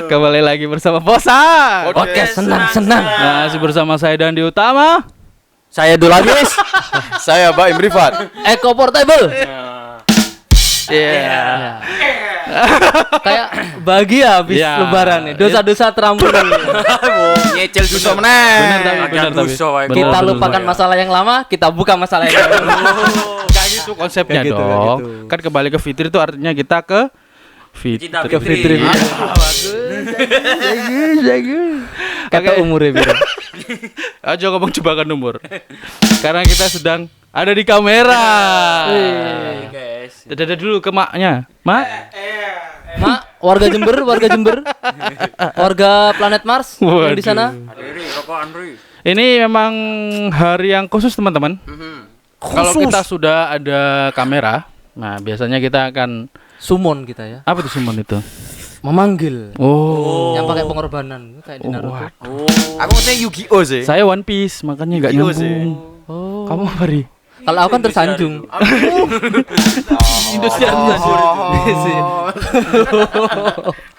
Kembali lagi bersama Posa. Oke, senang. Masih bersama saya Dandi Utama. Saya Dulagis. Saya Baim Rifat. Eko Portable. Iya. Kayak bahagia habis Iya. lebaran nih. Dosa-dosa terampunan. Nyecil duso meneh. Benar tapi. Kita lupakan masalah yang lama, kita buka masalah yang baru. Kayak gitu konsepnya Kayak gitu, dong. kayak gitu. Kan kembali ke fitri itu artinya kita ke fitri. Ke Fitri. Kata umurnya biru. Aja ngomong jebakan umur. Karena kita sedang ada di kamera. Guys. Dadah dulu ke maknya. Mak. Mak, warga Jember. Warga planet Mars yang di sana. Ini memang hari yang khusus teman-teman. Kalau kita sudah ada kamera, nah biasanya kita akan Summon kita ya. apa tuh summon itu? Memanggil. Oh. Yang pakai pengorbanan kayak di Naruto. Aku ngerti Yu-Gi-Oh sih. Saya One Piece, makanya nggak Yu-Gi-Oh sih. nyambung. Oh. Kamu apa, Ri? Kalau aku kan tersanjung. Indosiar.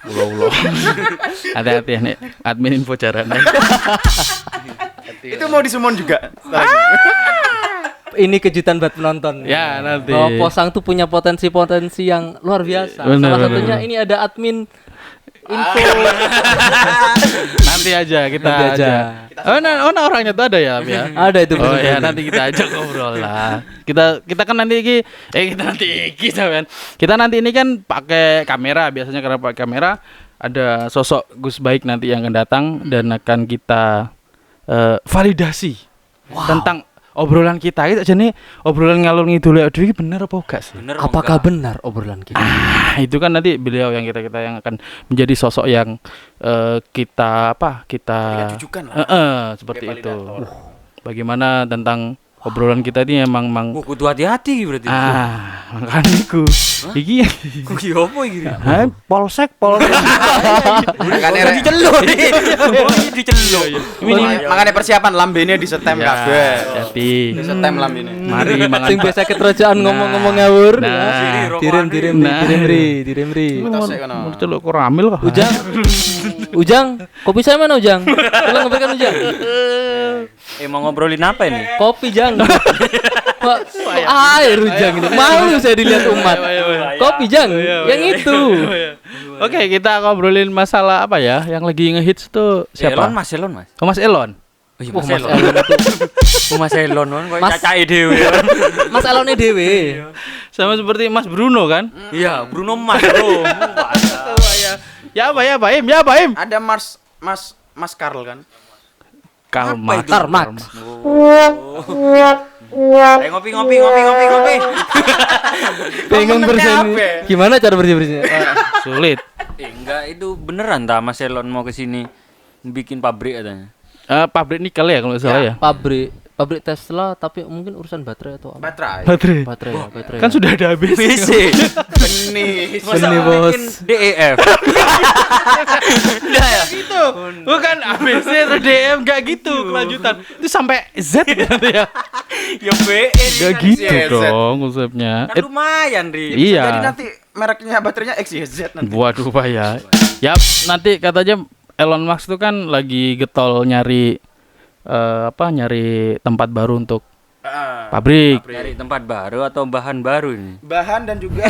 Ulo. Hati-hati nih, admin info caranya. Itu mau disumon juga. Ini kejutan buat penonton. Ya, nanti. Bahwa Posang tuh punya potensi-potensi yang luar biasa. Bener, Salah bener, satunya bener. ini ada admin info. Nanti aja kita Nanti aja. Oh, nah orangnya tuh ada ya, Am, ya. Ada itu. Oh ya, nanti kita ajak ngobrol lah. Kita kan nanti kita nanti ini kan pakai kamera, biasanya karena pakai kamera ada sosok Gus Baik nanti yang akan datang dan akan kita validasi tentang obrolan kita. Itu aja nih obrolan ngalur ngidul ya, ini bener apa enggak sih? Apakah benar obrolan kita? Itu kan nanti beliau yang kita yang akan menjadi sosok yang kita Jujukan lah. seperti Sebagai itu. validator. Bagaimana tentang obrolan kita ini emang kudu hati-hati berarti. makanya iku. Iki Kuwi opo iki? polsek. Makanya Diceluk. Diceluk. makanya persiapan lambene disetem kabeh. Jadi Disetem lambene. mari mangan. Sing biasa kerajaan ngomong-ngomong ngawur. Nah. Dirim ri. Tosek kono. Celuk kok ramil kok. Ujang, kopi saya mana Ujang? Tolong berikan Ujang. Mau ngobrolin apa ini? Kopi Jang. Kok air Ujang ini. Malu saya dilihat umat. Kopi Jang, yang itu. Oke, kita ngobrolin masalah apa ya? Yang lagi ngehits tuh siapa? Elon Mas. Oh, Mas Elon. Oh iya, Wah, Mas Mas Elon. Elon itu. Mas Elon kan koyo Mas- cacake dhewe. Mas Elone dewe. Sama seperti Mas Bruno kan? Iya, Bruno Mars, Bro. Ya Baim. Ada Mas Karl kan? Karl Marx. Karl Marx. Ngopi. Bingung bersih. Gimana cara bersih-bersihnya? Sulit. Enggak, itu beneran ta Mas Elon mau ke sini bikin pabrik katanya. Pabrik nikel ya kalau nggak salah ya. Pabrik Tesla tapi mungkin urusan baterai atau apa? Baterai. Baterai. Kan sudah ada habis. BC. Benih. Seni bos. Bikin DEF. Enggak ya gitu. Bukan ABC atau DM enggak gitu kelanjutan. Itu sampai Z gitu ya. Ya BE. Enggak gitu Z. dong konsepnya. Kan lumayan, Ri. Jadi Iya. nanti mereknya baterainya XYZ nanti. Waduh Pak ya. Yap, nanti katanya Elon Musk tuh kan lagi getol nyari nyari tempat baru untuk pabrik. Cari tempat baru atau bahan baru ini? Bahan dan juga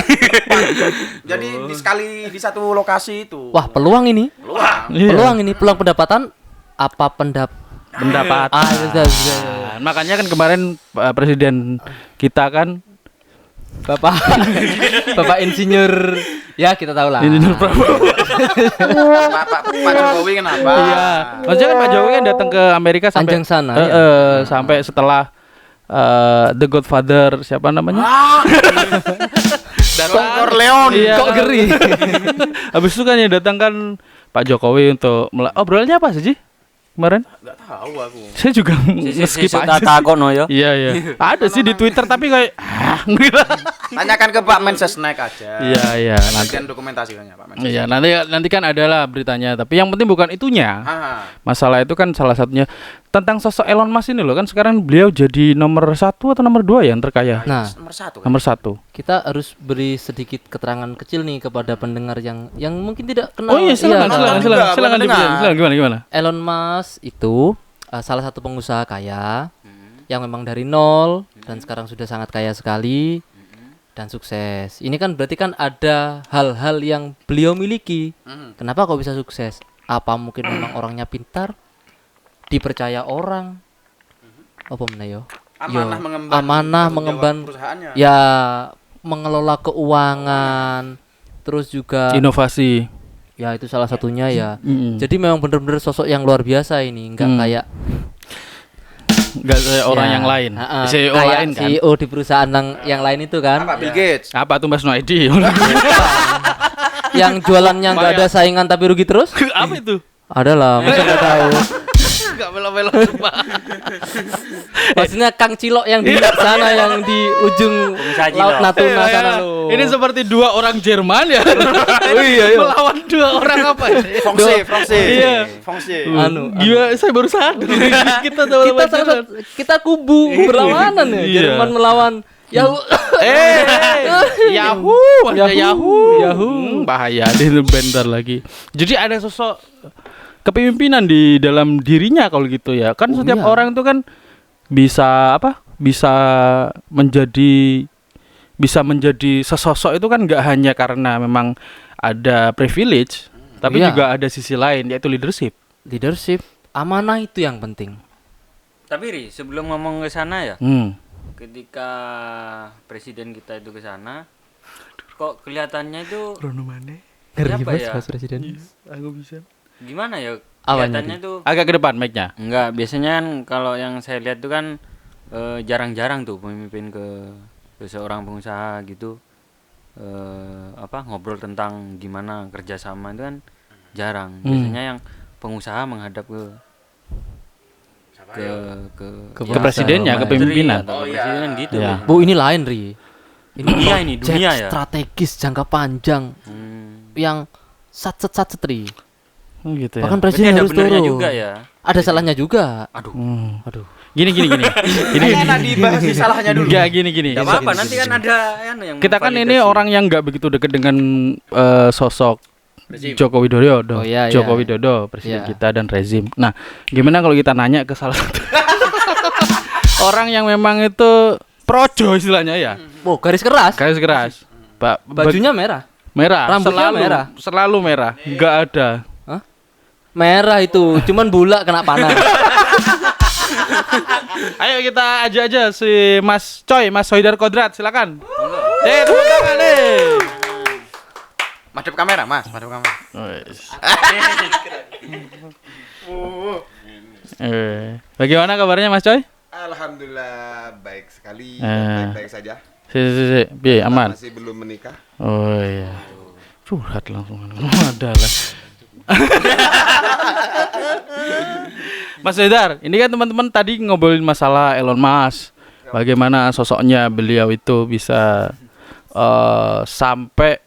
jadi di satu lokasi itu. Wah, peluang ini. Iya. Peluang pendapatan apa Pendapat. sudah. Makanya kan kemarin presiden kita kan Bapak insinyur ya kita tahu lah. Insinyur Prabowo. Pak Jokowi kenapa? Iya. Maksudnya kan Pak Jokowi kan datang ke Amerika sampai Panjang sana, sampai setelah The Godfather siapa namanya? Datang Corleone. Iya. Kok geri? Habis itu kan yang datang kan Pak Jokowi untuk obrolannya apa sih kemarin? Enggak tahu aku. Saya juga skip aja. Takono ya. Iya. Ada sih di Twitter tapi kayak Tanyakan ke Pak Mensesnek aja. Iya. Nanti dokumentasinya Pak Mensesnek. Iya, nanti kan adalah beritanya. Tapi yang penting bukan itunya. Ah. Masalah itu kan salah satunya tentang sosok Elon Musk ini loh, kan sekarang beliau jadi nomor 1 atau nomor 2 yang terkaya. Nah, Nomor 1 kan. Nomor 1. kita harus beri sedikit keterangan kecil nih kepada pendengar yang mungkin tidak kenal. Oh iya, silakan silakan. silakan Pendengar. silakan gimana? Elon Musk itu salah satu pengusaha kaya yang memang dari nol dan sekarang sudah sangat kaya sekali dan sukses. Ini kan berarti kan ada hal-hal yang beliau miliki. Kenapa kok bisa sukses? Apa mungkin memang orangnya pintar, dipercaya orang? Apa meneh yo? Amanah Yo, mengemban amanah tanggung jawab mengemban perusahaannya. ya mengelola keuangan, terus juga Inovasi. ya itu salah satunya ya. Mm. Jadi memang benar-benar sosok yang luar biasa ini, nggak kayak Enggak kayak orang ya, yang lain. ha-ha, CEO kayak lain kan. CEO di perusahaan yang lain itu kan, Apa Bill Gates? Apa tuh Mas Noidi? yang jualannya nggak ada saingan tapi rugi terus. Apa itu? Ada lah, masa nggak tahu. Enggak bela-bela sumpah. Maksudnya Kang Cilok yang di sana, yang di ujung Pengusaha laut Cilok. Natuna sana Ya, loh. ini seperti dua orang Jerman ya. Oh iya, iya. Melawan dua orang apa ini? Fongsi. Iya. Fongsi. Anu, Gila, saya baru sadar. kita kita salah satu, kita kubu berlawanan ya. Iya. Jerman melawan Yahoo. Yahoo, ada Yahoo. Bahaya di bentar lagi. Jadi ada sosok kepemimpinan di dalam dirinya kalau gitu ya. Kan setiap iya. orang itu kan bisa apa? Bisa menjadi sesosok itu kan nggak hanya karena memang ada privilege, tapi Iya. juga ada sisi lain yaitu leadership. Leadership, amanah itu yang penting. Tapi Ri, sebelum ngomong ke sana ya, ketika presiden kita itu ke sana, kok kelihatannya itu apa ya? Presiden. Aku bisa. Gimana ya? Apanya Kelihatannya tuh Agak ke depan mic-nya. enggak, biasanya kan kalau yang saya lihat tuh kan jarang-jarang tuh pemimpin ke seorang pengusaha gitu ngobrol tentang gimana kerjasama itu kan jarang. Biasanya yang pengusaha menghadap ke Ke presidennya, ke pemimpinan. atau ke presiden gitu. Iya. Bu, ini lain Ri. Ini dunia ya. Strategis jangka panjang yang satset Ri. Oh gitu ya. Bahkan Berarti presiden ada harus benernya turun. juga ya. Ada salahnya juga. Aduh. Aduh. Gini. Enak dibahas di salahnya dulu. Enggak gini. Enggak apa-apa, nanti kan ada yang Kita kan ini memvalidasi. orang yang nggak begitu dekat dengan sosok Rezim. Joko Widodo. Oh, iya, Joko iya. Widodo, presiden Iya. kita dan rezim. Nah, gimana kalau kita nanya ke salah satu orang yang memang itu projo istilahnya ya. Oh, garis keras. Garis keras. Pak Bajunya merah. merah, rambutnya merah. Selalu merah. Enggak ada. Merah itu, cuman bulak kena panas. Ayo kita ajak aja si Mas Hoidar Kodrat, silakan. Tepuk tangan nih. Madep kamera, Mas. Madep kamera. Bagaimana kabarnya Mas Coy? Alhamdulillah baik sekali, baik-baik saja. Si, piye aman? Masih belum menikah. Oh iya. Curhat langsung. Ada lah. Mas Hoidar, ini kan teman-teman tadi ngobrolin masalah Elon Musk. Bagaimana sosoknya beliau itu bisa sampai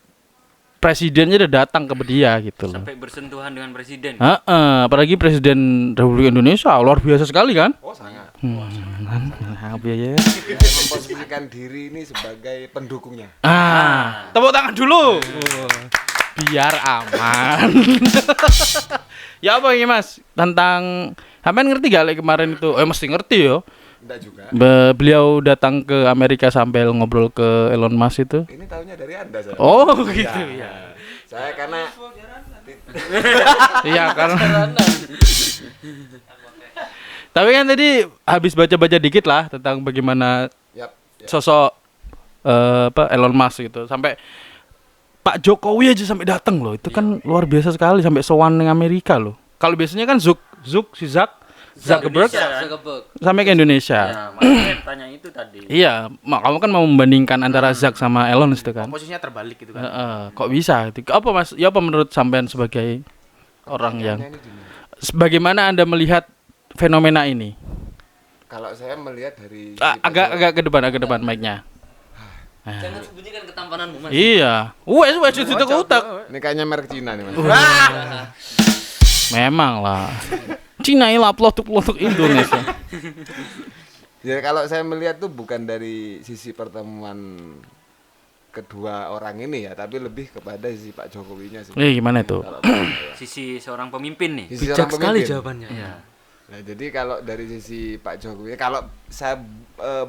presidennya udah datang ke dia gitu loh. sampai bersentuhan dengan presiden. Apalagi Presiden Republik Indonesia luar biasa sekali kan? Oh sangat. Biaya. Saya memposisikan diri ini sebagai pendukungnya. Tepuk tangan dulu. Biar aman. Ya apa ini Mas? Tentang sampean ngerti gak like, kemarin itu? Mesti ngerti yo. Enggak juga. Beliau datang ke Amerika sambil ngobrol ke Elon Musk itu. Ini tahunya dari Anda saya. Oh gitu ya. Saya karena Iya karena. Tapi kan tadi habis baca-baca dikit lah tentang bagaimana Yap. sosok Elon Musk gitu. Sampai Pak Jokowi aja sampai datang loh. Itu kan luar biasa sekali sampai sowan ke Amerika loh. Kalau biasanya kan Zuckerberg sampai ke Indonesia. Ya, makanya tanya itu tadi. Iya, kamu kan mau membandingkan antara Zuck sama Elon itu kan. Posisinya terbalik gitu kan. Kok bisa? Apa Mas? Ya apa menurut sampean sebagai orang yang bagaimana Anda melihat fenomena ini? kalau saya melihat dari Agak ke depan mic-nya. Jangan sembunyikan ketampananmu, Mas. Iya. Wes itu utak. ini kayaknya merek Cina nih Mas. Memang lah. Cina ilah pelotok Indonesia. Ya kalau saya melihat tuh bukan dari sisi pertemuan kedua orang ini ya, tapi lebih kepada sisi Pak Jokowinya sih. Gimana itu? Kalau menurut saya. Sisi seorang pemimpin nih. Sisi Bijak orang sekali pemimpin. jawabannya. Iya. Nah, jadi kalau dari sisi Pak Jokowi, kalau saya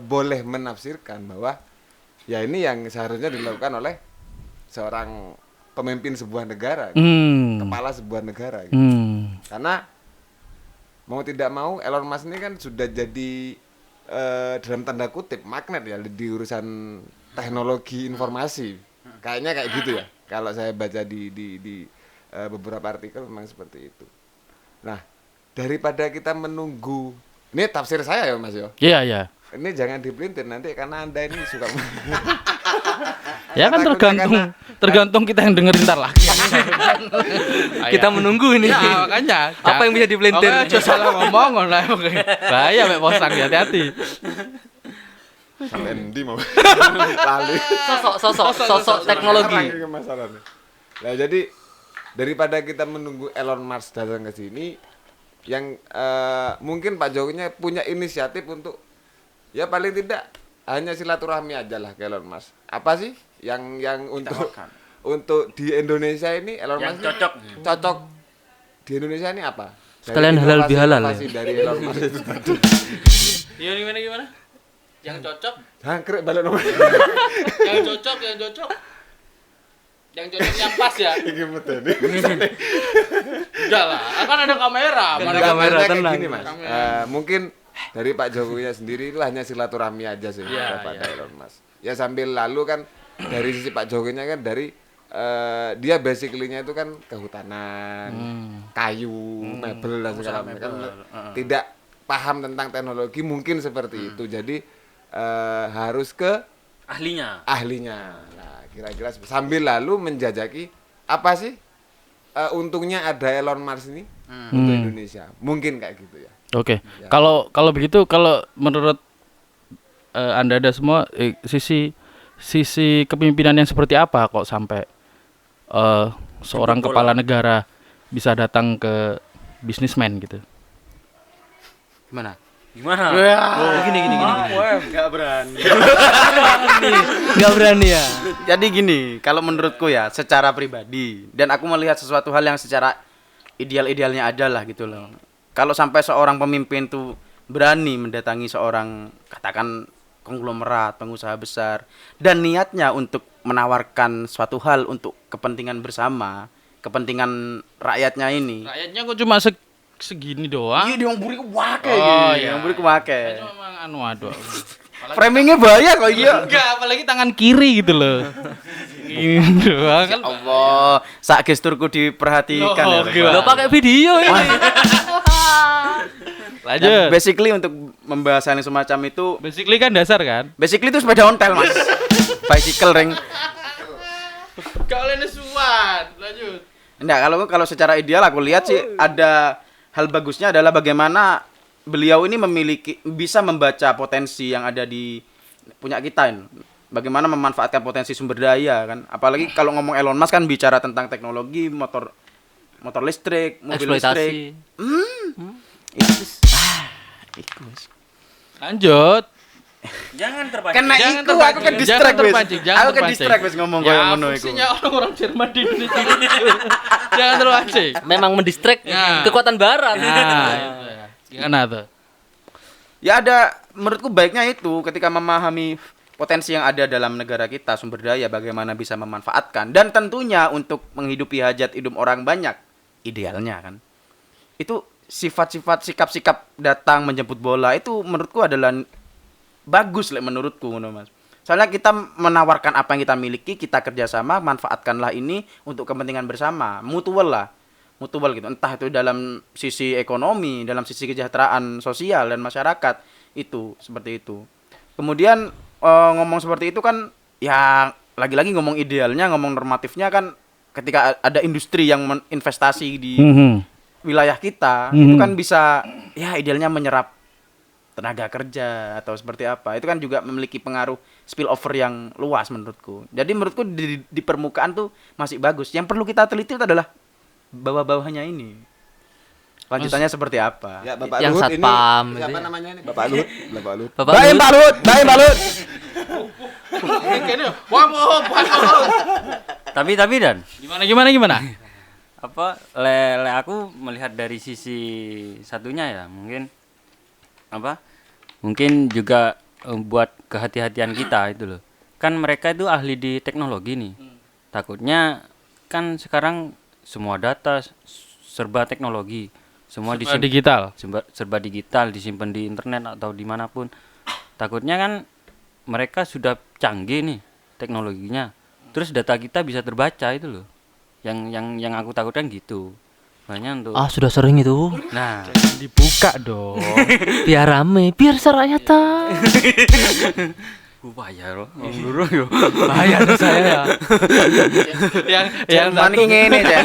boleh menafsirkan bahwa ya ini yang seharusnya dilakukan oleh seorang pemimpin sebuah negara, kepala sebuah negara. Gitu. Karena mau tidak mau Elon Musk ini kan sudah jadi dalam tanda kutip magnet ya di urusan teknologi informasi. Kayaknya kayak gitu ya. Kalau saya baca di beberapa artikel memang seperti itu. Nah, daripada kita menunggu, ini tafsir saya ya Mas yo. Iya. Ini jangan dipelintir nanti karena Anda ini suka Ya kan tergantung kita yang dengerin ntar lah. Kita menunggu ini. Ya, makanya. Apa yang bisa dipelintir? Aja salah ngomong lah. Bahaya mek posang, hati-hati. sampai endi mau lali. Sosok teknologi. Sekarang ini masalahnya. Nah, jadi daripada kita menunggu Elon Musk datang ke sini, yang mungkin Pak Jokowi punya inisiatif untuk ya paling tidak hanya silaturahmi aja lah ke Elon Musk. Apa sih yang untuk di Indonesia ini Elon Yang Musk cocok. di Indonesia ini apa? Sekalian halal bihalal Inovasi dari Elon Musk itu tadi. Gimana? Yang cocok? Jangkrik balik nomor. Yang cocok. Yang cocok yang pas ya. Iki metene. Enggak lah, kan ada kamera. Ada Enggak, kamera, maksudnya kayak tenang. gini, Mas. Mungkin dari Pak Jokowi sendiri itu hanya silaturahmi aja sih kepada Elon Musk. Ya sambil lalu kan dari sisi Pak Jokowinya kan dari dia basically-nya itu kan kehutanan, kayu, mebel dan segala macam. Kan tidak paham tentang teknologi mungkin seperti itu. Jadi harus ke Ahlinya. Nah, kira-kira sambil lalu menjajaki apa sih untungnya ada Elon Musk ini untuk Indonesia. Mungkin kayak gitu ya. Oke. Kalau begitu, kalau menurut Anda ada semua sisi kepemimpinan yang seperti apa kok sampai seorang kepala negara bisa datang ke bisnismen gitu? Gimana? Gini. Enggak berani. Enggak berani ya. Jadi gini, kalau menurutku ya secara pribadi dan aku melihat sesuatu hal yang secara ideal-idealnya aja lah gitu loh. Kalau sampai seorang pemimpin tuh berani mendatangi seorang katakan konglomerat, pengusaha besar dan niatnya untuk menawarkan suatu hal untuk kepentingan bersama, kepentingan rakyatnya ini. Rakyatnya kok cuma segini doang. Iya, dia mburi ku wake Oh, gitu. iya. Mburi ku wake. Memang aduh. Framingnya bahaya kok iya. Enggak, apalagi tangan kiri gitu loh. Ini doang kan. Allah, sak gesturku diperhatikan ya. Gila. Lo pakai video ini. Lanjut. Dan basically untuk membahas yang semacam itu, Basically kan dasar kan? basically itu sepeda ontel mas, bicycle ring. Kau suat. Lanjut. Enggak, kalau secara ideal aku lihat sih ada hal bagusnya adalah bagaimana beliau ini bisa membaca potensi yang ada di punya kita ini. Bagaimana memanfaatkan potensi sumber daya kan. Apalagi kalau ngomong Elon Musk kan bicara tentang teknologi motor listrik, mobil listrik. Iku. Lanjut. Jangan terpancing. Kena Jangan iku aku ke distract wis. jangan Aku ke terpancing. distract wis ngomong koyo ngono iku. Fungsinya orang-orang Jerman di Indonesia. Jangan terpancing. Memang mendistract Ya. kekuatan barat. Gimana tuh? Ya ada menurutku baiknya itu ketika memahami potensi yang ada dalam negara kita, sumber daya bagaimana bisa memanfaatkan dan tentunya untuk menghidupi hajat hidup orang banyak idealnya kan. Itu sifat-sifat sikap-sikap datang menjemput bola itu menurutku adalah bagus menurutku ngono Mas. Soalnya kita menawarkan apa yang kita miliki, kita kerjasama, manfaatkanlah ini untuk kepentingan bersama, mutual gitu. Entah itu dalam sisi ekonomi, dalam sisi kesejahteraan sosial dan masyarakat itu seperti itu. Kemudian ngomong seperti itu kan, ya lagi-lagi ngomong idealnya, ngomong normatifnya kan, ketika ada industri yang investasi di wilayah kita, itu kan bisa, ya idealnya menyerap tenaga kerja atau seperti apa. Itu kan juga memiliki pengaruh spillover yang luas menurutku. Jadi menurutku di permukaan tuh masih bagus. Yang perlu kita teliti itu adalah bawah-bawahnya ini. Lanjutannya seperti apa? Ya Bapak Yang Luhut satpam ini itu siapa ya. namanya ini? Bapak Luhut. Bapak Luhut. Bapak Baim Luhut, Balut, Baim Balut. Tapi Dan Gimana? apa le aku melihat dari sisi satunya ya mungkin juga buat kehati-hatian kita itu loh, kan mereka itu ahli di teknologi nih, takutnya kan sekarang semua data serba teknologi, semua Digital. serba digital disimpan di internet atau dimanapun, takutnya kan mereka sudah canggih nih teknologinya, terus data kita bisa terbaca itu loh, yang aku takutkan gitu. Makanya untuk sudah sering itu. nah Dibuka dong. Biar rame, biar serakyat tahu. bahaya loh dulu yo. Bahaya tuh saya ya. yang satu ngene ya.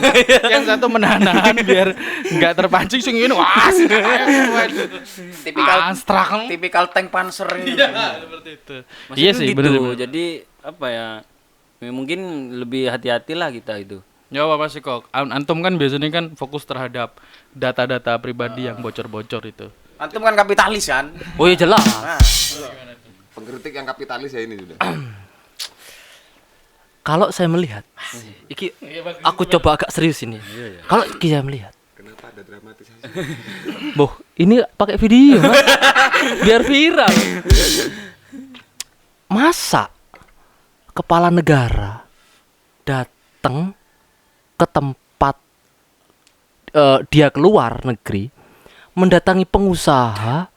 yang satu menahan biar nggak terpancing sing ini wah Tipikal tank panser ini. seperti itu. Maksudnya Iya sih, gitu. bener. Jadi apa ya? Mungkin lebih hati-hatilah kita itu. Ya apa sih kok? Antum kan biasanya kan fokus terhadap data-data pribadi yang bocor-bocor itu. Antum kan kapitalis kan? Oh iya jelas. Nah, Pengkritik yang kapitalis ya ini sudah. Kalau saya melihat, iki aku coba agak serius ini. Kalau saya melihat, Kenapa ada dramatisasi? boh ini pakai video, Mas. Biar viral. Masa kepala negara datang ke tempat dia keluar negeri, mendatangi pengusaha,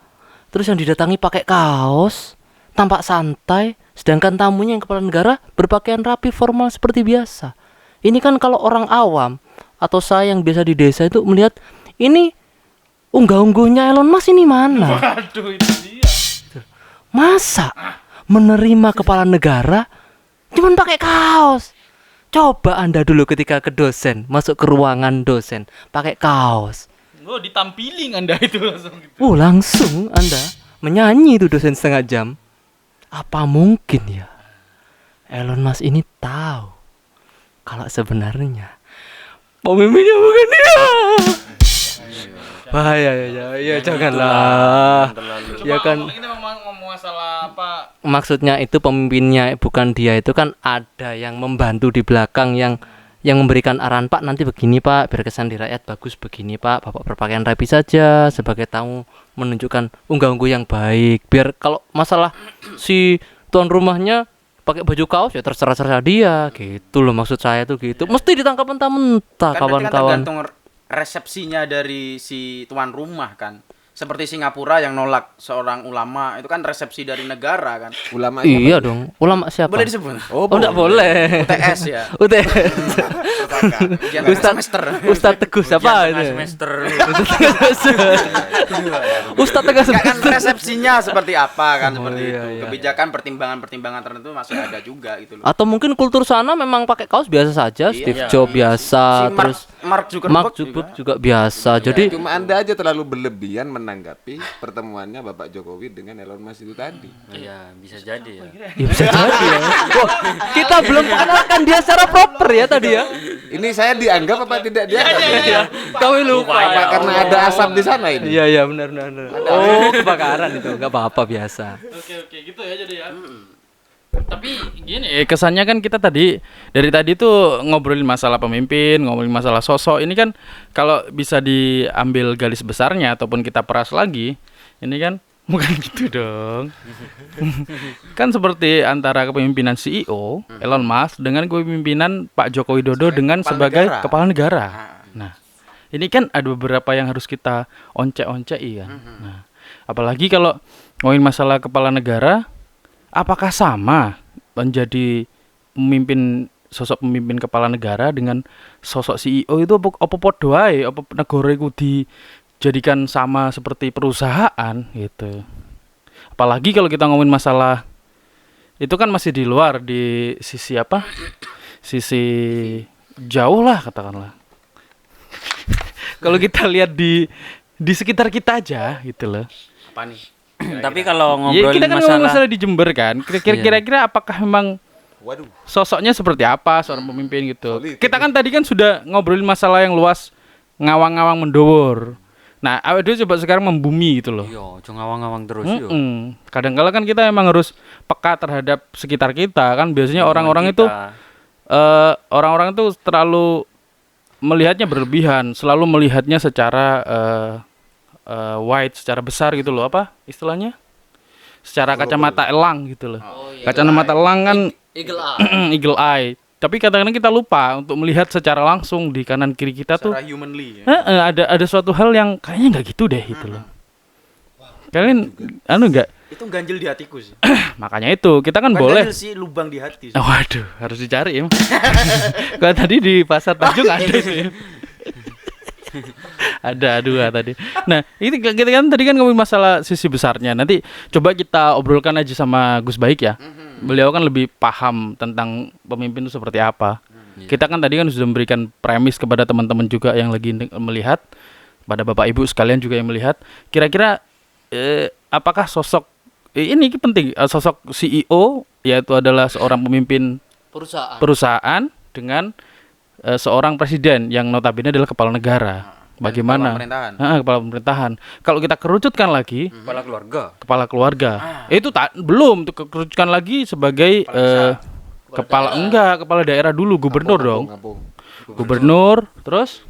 terus yang didatangi pakai kaos, tampak santai, sedangkan tamunya yang kepala negara berpakaian rapi formal seperti biasa. Ini kan kalau orang awam atau saya yang biasa di desa itu melihat ini unggah-ungguhnya Elon Musk ini mana? Waduh itu dia. Masa menerima kepala negara cuman pakai kaos? Coba Anda dulu ketika ke dosen, masuk ke ruangan dosen pakai kaos. Oh, ditampiling Anda itu langsung gitu. Langsung Anda menyanyi itu dosen setengah jam. Apa mungkin ya Elon Musk ini tahu kalau sebenarnya pemimpinnya bukan dia? Bahaya ya janganlah. Ya kan Kita ngomong masalah apa? maksudnya itu pemimpinnya bukan dia, itu kan ada yang membantu di belakang yang memberikan arahan, Pak nanti begini Pak biar kesan di rakyat bagus begini Pak, Bapak berpakaian rapi saja sebagai tamu, menunjukkan unggah-ungguh yang baik, biar kalau masalah si tuan rumahnya pakai baju kaos ya terserah dia gitu loh, maksud saya tuh gitu. Mesti ditangkap mentah-mentah kan berarti kan kawan-kawan. tergantung resepsinya dari si tuan rumah kan. Seperti Singapura yang nolak seorang ulama, itu kan resepsi dari negara kan. Ulama Iya dong, ulama siapa? Boleh disebut? Oh enggak boleh. UTS ya. UTS. Ujian Ustaz semester. Ustaz Teguh siapa Tengah itu? semester. Ustaz Teguh Enggak kan semester. resepsinya seperti apa kan seperti iya, itu. iya. Kebijakan pertimbangan-pertimbangan tertentu masih ada juga gitu loh. Atau mungkin kultur sana memang pakai kaos biasa saja, Steve Iya. Jobs biasa, Si terus Mark Mark Zuckerberg juga biasa. Jadi Cuma Anda aja terlalu berlebihan menanggapi pertemuannya Bapak Jokowi dengan Elon Musk itu tadi. Iya, bisa jadi ya. ya bisa jadi ya. Wah, kita belum kenalkan dia secara proper ya tadi ya. Ini saya dianggap apa tidak dianggap? Kami lupa. Apa karena ada asap di sana ini? Iya benar. Oh, kebakaran itu enggak apa-apa biasa. Oke gitu ya jadi ya. Tapi gini kesannya kan kita dari tadi tuh ngobrolin masalah pemimpin, ngobrolin masalah sosok. Ini kan kalau bisa diambil garis besarnya ataupun kita peras lagi, ini kan bukan gitu dong. Kan seperti antara kepemimpinan CEO Elon Musk dengan kepemimpinan Pak Joko Widodo dengan Kepala sebagai negara. kepala negara. Nah, ini kan ada beberapa yang harus kita oncek-onceki kan. Nah, apalagi kalau ngomongin masalah kepala negara, apakah sama menjadi sosok pemimpin kepala negara dengan sosok CEO itu apa podo ae, apa negara iku dijadikan sama seperti perusahaan gitu. Apalagi kalau kita ngomongin masalah itu kan masih di luar di sisi apa? Sisi jauh lah katakanlah. Kalau kita lihat di sekitar kita aja gitu loh. Apa nih? Tapi kalau Ya, ngobrolin kita kan ngomong masalah masalah di Jember kan. Kira-kira apakah memang Waduh. sosoknya seperti apa seorang pemimpin gitu. Politik. Kita kan tadi kan sudah ngobrolin masalah yang luas, ngawang-ngawang mendowor. Nah, awake dhewe coba sekarang membumi gitu loh. Iya, aja ngawang-ngawang terus yo. Kadang-kala kan kita emang harus peka terhadap sekitar kita kan biasanya Lingkungan orang-orang itu kita. orang-orang itu terlalu melihatnya berlebihan, selalu melihatnya secara wide, secara besar gitu loh, apa istilahnya? Secara kacamata elang gitu loh. Kacamata elang kan Eagle eye. eagle eye. Tapi kadang-kadang kita lupa untuk melihat secara langsung di kanan kiri kita tuh. Secara humanly ya. Ada suatu hal yang kayaknya nggak gitu deh gitu loh. Kalian nggak? Itu ganjil di hatiku sih. Makanya itu kita kan Bukan boleh. ganjil sih, lubang di hati. Waduh, harus dicari ya. Kalau tadi di pasar Tanjung ada sih. Ada dua tadi. Nah, itu kita kan tadi kan ngomongin masalah sisi besarnya. Nanti coba kita obrolkan aja sama Gus Baik ya. Beliau kan lebih paham tentang pemimpin itu seperti apa. Kita kan tadi kan sudah memberikan premis kepada teman-teman juga yang lagi melihat, pada Bapak Ibu sekalian juga yang melihat. Kira-kira apakah sosok ini penting, sosok CEO yaitu adalah seorang pemimpin perusahaan dengan seorang presiden yang notabene adalah kepala negara. Bagaimana? Kepala pemerintahan. Kalau kita kerucutkan lagi, Kepala keluarga. kepala keluarga. Itu belum tuh kerucutkan lagi sebagai kepala daerah dulu, gubernur dong. Ngapung. Gubernur, terus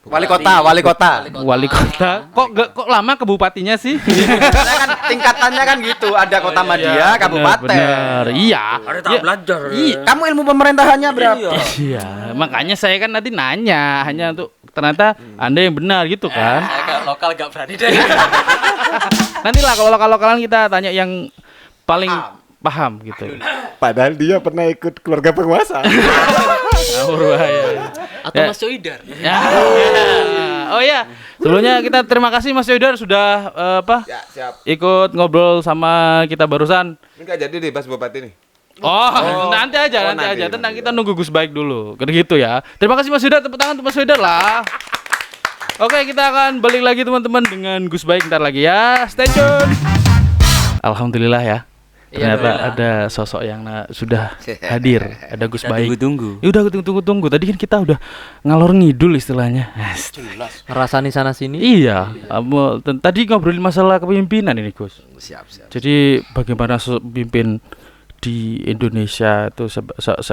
Wali kota. wali kota. Kok lama ke bupatinya sih? Karena kan tingkatannya kan gitu, ada kota Madia, kabupaten. Benar. Iya. Ada tahap belajar. Kamu ilmu pemerintahannya berapa? Iya, makanya saya kan nanti nanya hanya untuk ternyata Anda yang benar gitu kan. Saya kayak lokal gak berani deh. Nanti lah kalau lokal-lokalan kita tanya yang paling paham gitu. Padahal dia pernah ikut keluarga penguasa. Ngawur bahaya. Atau Ya. Mas Yoidar. Ya. Oh ya, sebelumnya kita terima kasih Mas Yodar sudah Ya, siap. ikut ngobrol sama kita barusan. Ini nggak jadi deh Bas Bupati nih. Nanti aja. nanti, Tenang, nanti. kita nunggu Gus Baik dulu. Kayak gitu ya. Terima kasih Mas Yodar, tepuk tangan untuk Mas Yodar lah. Oke, kita akan balik lagi teman-teman dengan Gus Baik ntar lagi ya. Stay tune. Alhamdulillah ya. Iya, Ternyata ada sosok yang sudah hadir. Ada Gus Kita Baik. tunggu-tunggu. Ya udah tunggu. Tadi kan kita udah ngalor ngidul istilahnya. Ngerasani sana sini. Iya. Tadi ngobrolin masalah kepemimpinan ini Gus. Siap. Jadi bagaimana pemimpin di Indonesia itu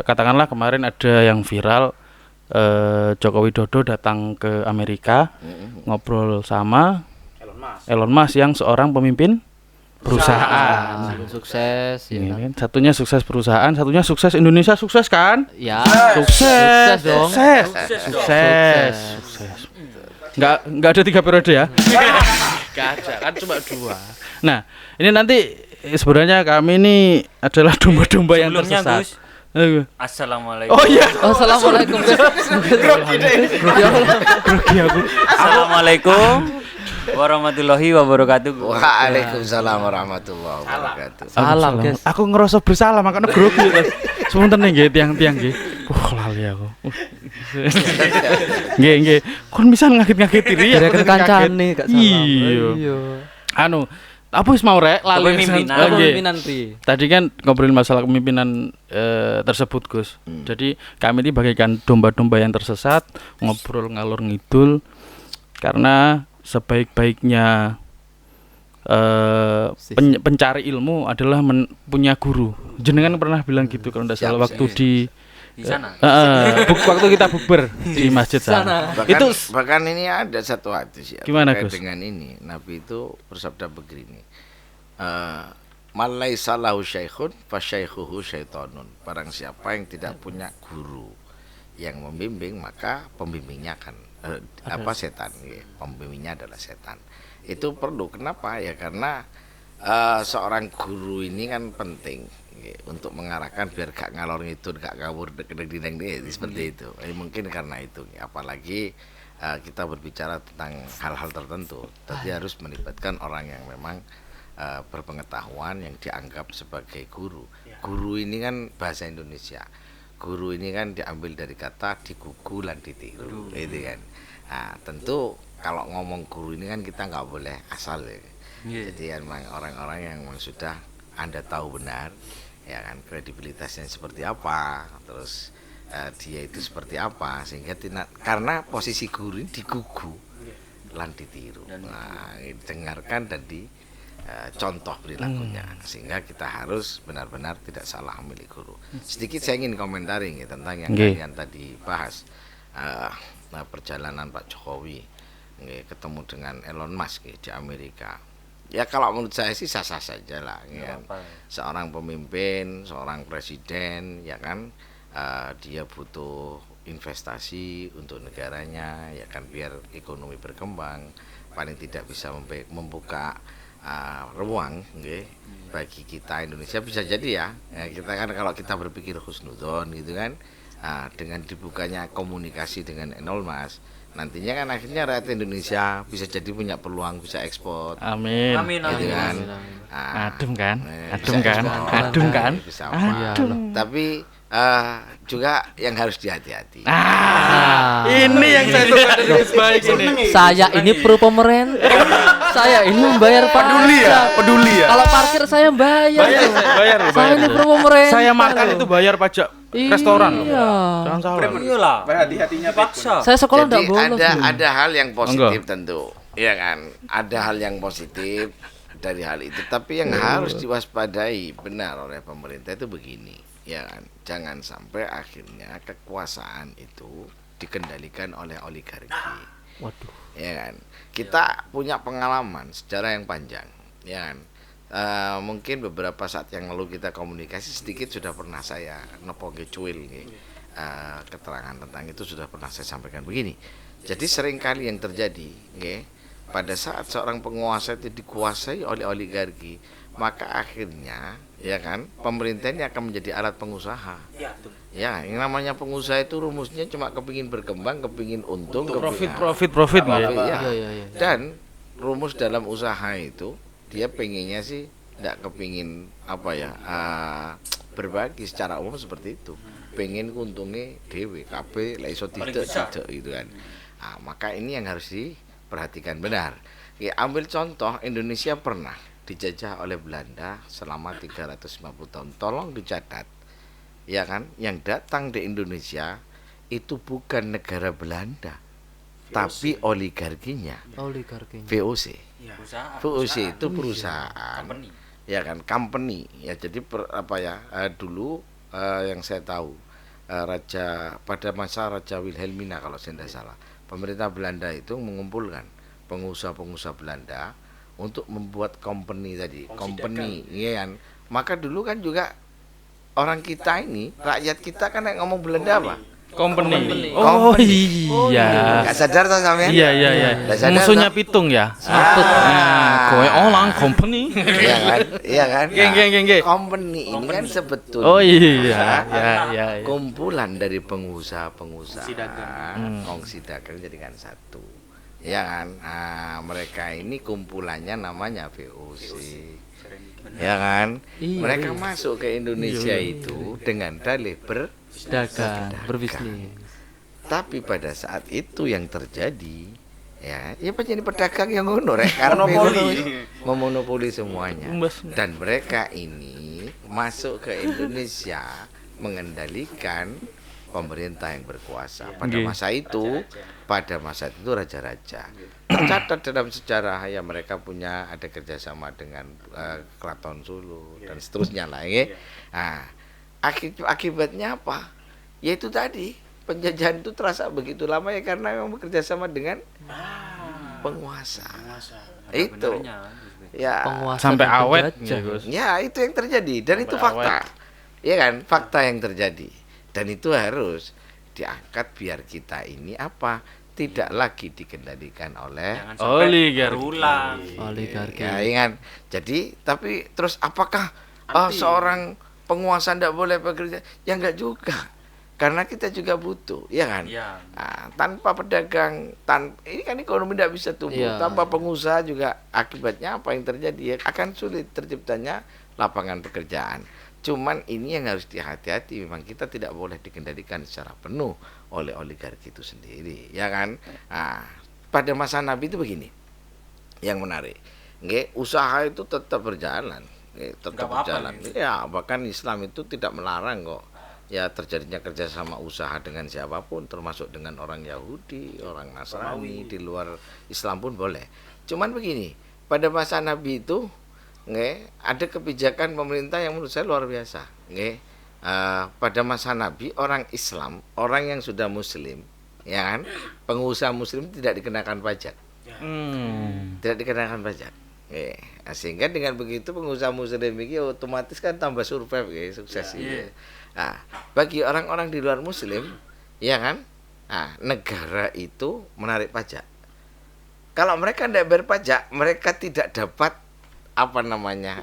katakanlah kemarin ada yang viral Joko Widodo datang ke Amerika ngobrol sama Elon Musk yang seorang pemimpin perusahaan. Sukses ya Ini kan? kan, satunya sukses perusahaan, satunya sukses Indonesia, sukses kan? Ya. Sukses dong. Sukses. Nggak ada 3 periode ya? Nggak ada, kan cuma 2. Nah, ini nanti sebenarnya kami ini adalah domba-domba yang Sebelumnya, tersesat. Gus. Assalamualaikum. Oh iya. Oh, assalamualaikum guys. Grogi aku. Assalamualaikum warahmatullahi wabarakatuh. Waalaikumsalam warahmatullahi wabarakatuh. Salam guys. Aku ngerasa bersalah makanya grogi guys. Semunten nggih tiang-tiang nggih. Lali aku. Nggih. Kon bisa ngakit-ngakiti riya. Kira-kira kancane gak salah. Iya. Anu, apa wis mau rek lali Kepemimpinan. Oh, nggih. Pemimpinan Pi. Tadi kan ngobrolin masalah kepemimpinan tersebut Gus. Jadi kami ini bagaikan domba-domba yang tersesat, ngobrol ngalur ngidul karena sebaik-baiknya pencari ilmu adalah punya guru. Jenengan pernah bilang gitu kalau tidak salah waktu di sana. waktu kita bukber di masjid sana. Itu Bahkan ini ada satu hadis ya Gimana, terkait Gus? dengan ini. Nabi itu bersabda begini. Malai salahu syaikhun fasyaikhuhu syaitonun. Barang siapa yang tidak punya guru yang membimbing, maka pembimbingnya akan setan. Ya. Pembimbingnya adalah setan. Itu perlu. Kenapa? Ya karena seorang guru ini kan penting ya, untuk mengarahkan biar gak ngalor ngidul, gak ngawur dek-dek seperti itu. Mungkin karena itu. Apalagi kita berbicara tentang hal-hal tertentu, jadi harus melibatkan orang yang memang berpengetahuan yang dianggap sebagai guru. Guru ini kan bahasa Indonesia. Guru ini kan diambil dari kata digugu lan ditiru, gitu kan. Nah, tentu kalau ngomong guru ini kan kita nggak boleh asal ya. Jadi memang orang-orang yang memang sudah Anda tahu benar, ya kan kredibilitasnya seperti apa, terus dia itu seperti apa, sehingga karena posisi guru ini digugu. lan ditiru. Nah, dengarkan dan contoh perilakunya, sehingga kita harus benar-benar tidak salah memilih guru. Sedikit saya ingin komentari nih, tentang yang kalian tadi bahas, perjalanan Pak Jokowi ketemu dengan Elon Musk di Amerika. Ya kalau menurut saya sih sah-sah saja lah, ya. Seorang pemimpin, seorang presiden, ya kan, dia butuh investasi untuk negaranya, ya kan, biar ekonomi berkembang, paling tidak bisa membuka ruang bagi kita Indonesia, bisa jadi ya, kita kan kalau kita berpikir husnudzon gitu kan, dengan dibukanya komunikasi dengan Elon Musk, nantinya kan akhirnya rakyat Indonesia bisa jadi punya peluang bisa ekspor. Amin. Gitu kan. Adem kan? Bisa Adem kan? ekspor, Adem kan? bisa apa. Tapi juga yang harus dihati-hati. Ini yang saya suka dari Gus Baik ini. Saya ini pro pemerintah. Saya ini membayar pajak. Peduli ya. Kalau parkir saya bayar. Bayar. Saya ini pro pemerintah. Saya makan itu bayar pajak restoran loh. Iya. Jangan salah. Iyalah. Berhati-hatinya Paksa. Saya sekolah Jadi enggak bolos. ada hal yang positif Enggak. tentu, ya kan. Ada hal yang positif dari hal itu, tapi yang harus diwaspadai benar oleh pemerintah itu begini, ya kan. Jangan sampai akhirnya kekuasaan itu dikendalikan oleh oligarki. Waduh. Ya kan. Kita punya pengalaman sejarah yang panjang, ya kan. Mungkin beberapa saat yang lalu kita komunikasi sedikit sudah pernah saya nepoge cuil keterangan tentang itu sudah pernah saya sampaikan begini. Jadi seringkali yang terjadi pada saat seorang penguasa itu dikuasai oleh oligarki, maka akhirnya ya kan pemerintah ini akan menjadi alat pengusaha. Ya, yang namanya pengusaha itu rumusnya cuma kepingin berkembang, kepingin untung, Profit nggak ya? Iya. Dan rumus dalam usaha itu dia pengennya sih tidak kepingin berbagi secara umum seperti itu, pengen untungnya dewe KB lah iso tidak gitu kan. Maka ini yang harus diperhatikan benar. Ambil contoh, Indonesia pernah dijajah oleh Belanda selama 350 tahun. Tolong dicatat, ya kan, yang datang di Indonesia itu bukan negara Belanda, tapi oligarkinya, VOC. VOC itu perusahaan, ya kan, company. Ya jadi dulu yang saya tahu pada masa Raja Wilhelmina kalau saya tidak salah, pemerintah Belanda itu mengumpulkan pengusaha-pengusaha Belanda untuk membuat company tadi, ya kan. Maka dulu kan juga orang kita ini, rakyat kita kan yang ngomong Belanda apa? Company. Oh, iya. Gak sadar tuh sampean? Iya. Nggak sadar, Musuhnya toh? Pitung ya. Ah. Kowe orang company. Iya kan? Geng. Company ini kan sebetulnya Oh iya. Ya. kumpulan dari pengusaha-pengusaha kongsi dagang jadikan satu, ya kan. Mereka ini kumpulannya namanya VOC, ya kan. Mereka masuk ke Indonesia itu dengan dalih Dagang, berbisnis. tapi pada saat itu yang terjadi ya menjadi pedagang yang ngono rek, karena memonopoli semuanya. Dan mereka ini masuk ke Indonesia mengendalikan pemerintah yang berkuasa pada masa itu. Pada masa itu raja-raja. Tercatat dalam sejarah ya, mereka ada kerjasama dengan Keraton Solo dan seterusnya lah ya. Akibatnya apa? Yaitu tadi penjajahan itu terasa begitu lama ya, karena memang bekerja sama dengan penguasa. Itu ya Penguasa Sampai dan awet penjajah. ya, Gus. ya itu yang terjadi dan itu fakta. Ya kan, fakta yang terjadi. Dan itu harus diangkat biar kita ini tidak lagi dikendalikan oleh Oligarki. ya, ingat. Jadi tapi terus apakah seorang penguasa tidak boleh bekerja? Ya enggak juga, karena kita juga butuh, ya kan. Tanpa pedagang, ini kan ekonomi tidak bisa tumbuh. Tanpa pengusaha juga akibatnya apa yang terjadi? Ya, akan sulit terciptanya lapangan pekerjaan. Cuman ini yang harus dihati-hati, memang kita tidak boleh dikendalikan secara penuh oleh oligarki itu sendiri, ya kan. Pada masa Nabi itu begini, yang menarik, usaha itu tetap berjalan. Tetap berjalan. Ya, bahkan Islam itu tidak melarang kok ya terjadinya kerjasama usaha dengan siapapun, termasuk dengan orang Yahudi, orang Nasrani, di luar Islam pun boleh. Cuman begini, pada masa Nabi itu ada kebijakan pemerintah yang menurut saya luar biasa. Pada masa Nabi, orang Islam, orang yang sudah Muslim, ya kan, pengusaha Muslim tidak dikenakan pajak, tidak dikenakan pajak. Sehingga dengan begitu pengusaha Muslim ini otomatis kan tambah survive, sukses. Nah, bagi orang-orang di luar Muslim, ya kan, negara itu menarik pajak. Kalau mereka tidak bayar pajak, mereka tidak dapat apa namanya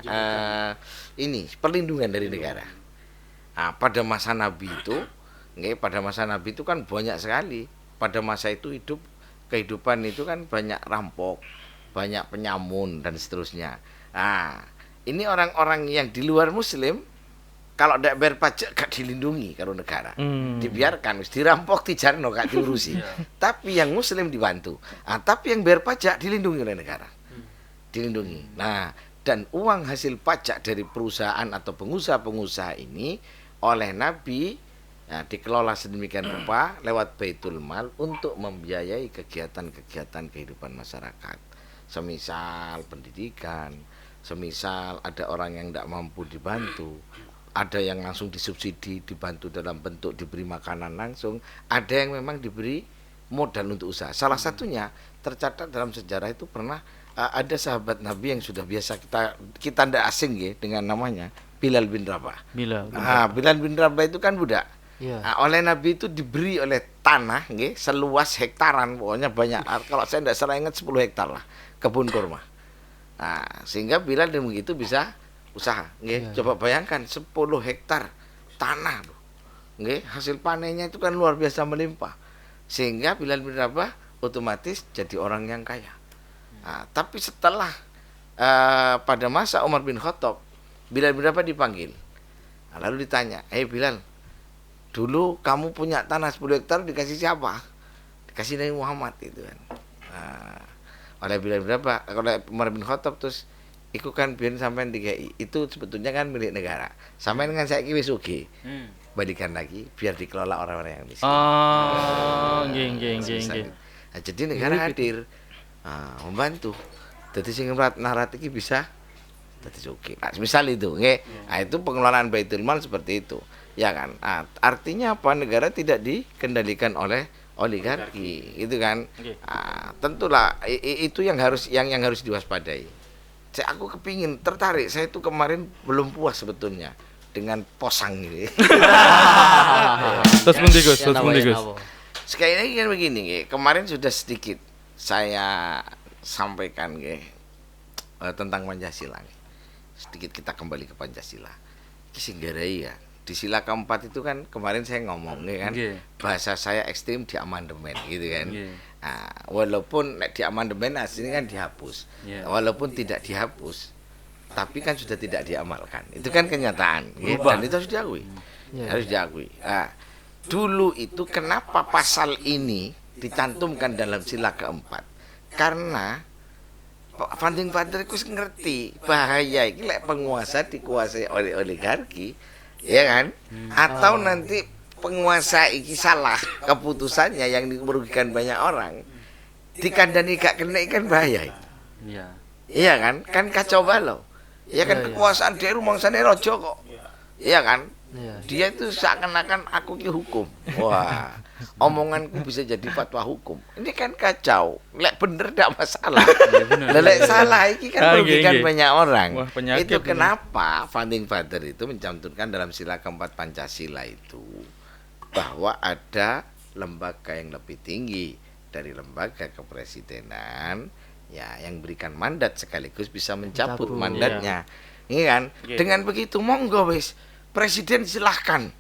ini perlindungan dari negara. Pada masa Nabi itu, kan banyak sekali. Pada masa itu kehidupan itu kan banyak rampok, banyak penyamun dan seterusnya. Ini orang-orang yang di luar Muslim, kalau tidak bayar pajak gak dilindungi kalau negara. Dibiarkan, dirampok, dijarno, gak diurusi. Tapi yang Muslim dibantu. Tapi yang bayar pajak dilindungi oleh negara. Dilindungi. Nah, dan uang hasil pajak dari perusahaan atau pengusaha-pengusaha ini oleh Nabi dikelola sedemikian rupa lewat Baitul Mal untuk membiayai kegiatan-kegiatan kehidupan masyarakat. Semisal pendidikan, semisal ada orang yang tidak mampu dibantu, ada yang langsung disubsidi, dibantu dalam bentuk diberi makanan langsung, ada yang memang diberi modal untuk usaha. Salah satunya tercatat dalam sejarah itu pernah ada sahabat Nabi yang sudah biasa kita tidak asing dengan namanya, Bilal bin Rabah. Bilal bin Rabah itu kan budak. Oleh Nabi itu diberi oleh tanah seluas hektaran, pokoknya banyak. Kalau saya tidak salah ingat 10 hektar lah kebun kurma. Sehingga Bilal dengan begitu bisa usaha. Coba bayangkan 10 hektar tanah, hasil panennya itu kan luar biasa melimpah. Sehingga Bilal bin Rabah otomatis jadi orang yang kaya. Tapi setelah pada masa Umar bin Khattab, Bilal bin Rabah dipanggil. Lalu ditanya, Bilal, dulu kamu punya tanah 10 hektar dikasih siapa? Dikasih Nabi Muhammad itu kan. Oleh Bilal bin Rabah, oleh Umar bin Khattab, terus iku kan biyen sampean dikai. Itu sebetulnya kan milik negara. Sampean kan saiki wis sugih. Balikan lagi biar dikelola orang-orang yang miskin. Nggih. Jadi negara hadir membantu. Jadi sing narat iki bisa dadi sugih. Misal itu, itu pengelolaan Baitul Mal seperti itu. Ya kan? Artinya apa? Negara tidak dikendalikan oleh oligarki, gitu kan? Tentulah itu yang harus diwaspadai. Aku kepingin tertarik. Saya itu kemarin belum puas sebetulnya dengan posang ini. Terus pundi Gus? Sekali lagi kan begini, kemarin sudah sedikit saya sampaikan tentang Pancasila. Sedikit kita kembali ke Pancasila. Singgarai ya. Di sila keempat itu kan kemarin saya ngomong kan, bahasa saya ekstrim di amandemen gitu kan. Walaupun di amandemen aslinya kan dihapus, walaupun tidak dihapus, tapi kan sudah tidak diamalkan. Itu kan kenyataan, dan itu harus diakui, harus diakui. Dulu itu kenapa pasal ini dicantumkan dalam sila keempat? Karena founding father itu ngerti bahaya ini penguasa dikuasai oleh oligarki, ya kan? Atau nanti penguasa iki salah keputusannya yang merugikan banyak orang, dikandani gak kena kan bahaya. Iya kan? Kan kacau balau. Ya kan, kekuasaan dia rumangsane raja kok. Iya kan? Dia itu seakan-akan aku ki hukum. Wah, omonganku bisa jadi fatwa hukum. Ini kan kacau. Lek bener tidak masalah. Lek salah iki kan merugikan banyak orang. Itu kenapa founding father itu mencantumkan dalam sila keempat Pancasila itu bahwa ada lembaga yang lebih tinggi dari lembaga kepresidenan, ya, yang berikan mandat sekaligus bisa mencabut mandatnya. Ini kan, dengan begitu monggo wis, presiden silahkan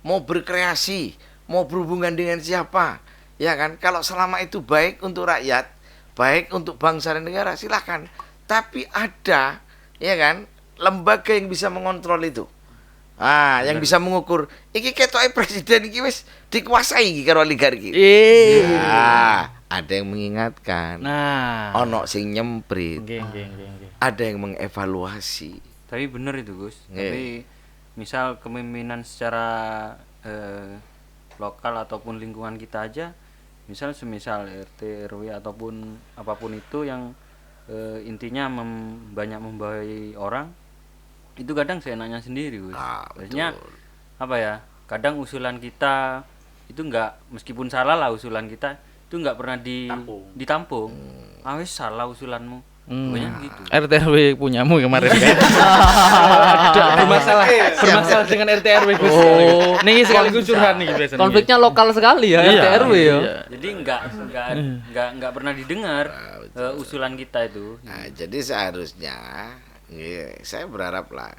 mau berkreasi, mau berhubungan dengan siapa, ya kan? Kalau selama itu baik untuk rakyat, baik untuk bangsa dan negara, silahkan. Tapi ada, ya kan, lembaga yang bisa mengontrol itu. Yang bisa mengukur. Iki ketoke presiden iki wis dikuasai iki karo oligarki. Ada yang mengingatkan. Ono sing nyemprit. Ada yang mengevaluasi. Tapi benar itu Gus. Tapi misal kepemimpinan secara lokal ataupun lingkungan kita aja, semisal RT RW ataupun apapun itu yang intinya banyak membawai orang, itu kadang seenaknya sendiri, Gus. Biasanya apa ya, kadang usulan kita itu meskipun salah lah usulan kita itu nggak pernah ditampung. Wis salah usulanmu. Pokoknya gitu. RT RW punyamu kemarin kan. bermasalah dengan RT RW Gus. Nih sekaligus curhat nih biasanya. Konfliknya lokal sekali ya, Iya, RT RW ya. iya. Jadi nggak pernah didengar usulan kita itu. Nah, jadi seharusnya saya berharap lah,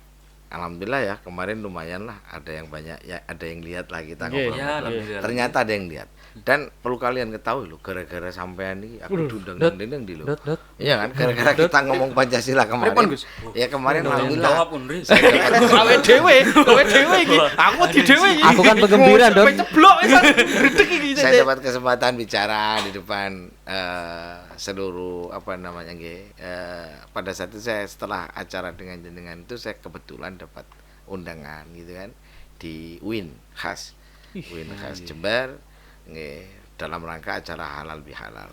alhamdulillah ya kemarin lumayan lah, ada yang banyak ya, ada yang lihat lah kita ngobrol. Ya, alhamdulillah. Ternyata ada yang lihat. Dan perlu kalian ketahui loh, gara-gara sampean ini aku diundang di lo. Iya kan, gara-gara kita ngomong Pancasila kemarin. Ya kemarin alhamdulillah. Kowe dhewe iki. Aku di dhewe iki. Aku kan penggembira, Don. Ceblok redek iki. Saya dapat kesempatan bicara di depan seluruh pada saat itu saya setelah acara dengan jenengan itu saya kebetulan dapat undangan gitu kan di UIN khas Jember dalam rangka acara halal bihalal.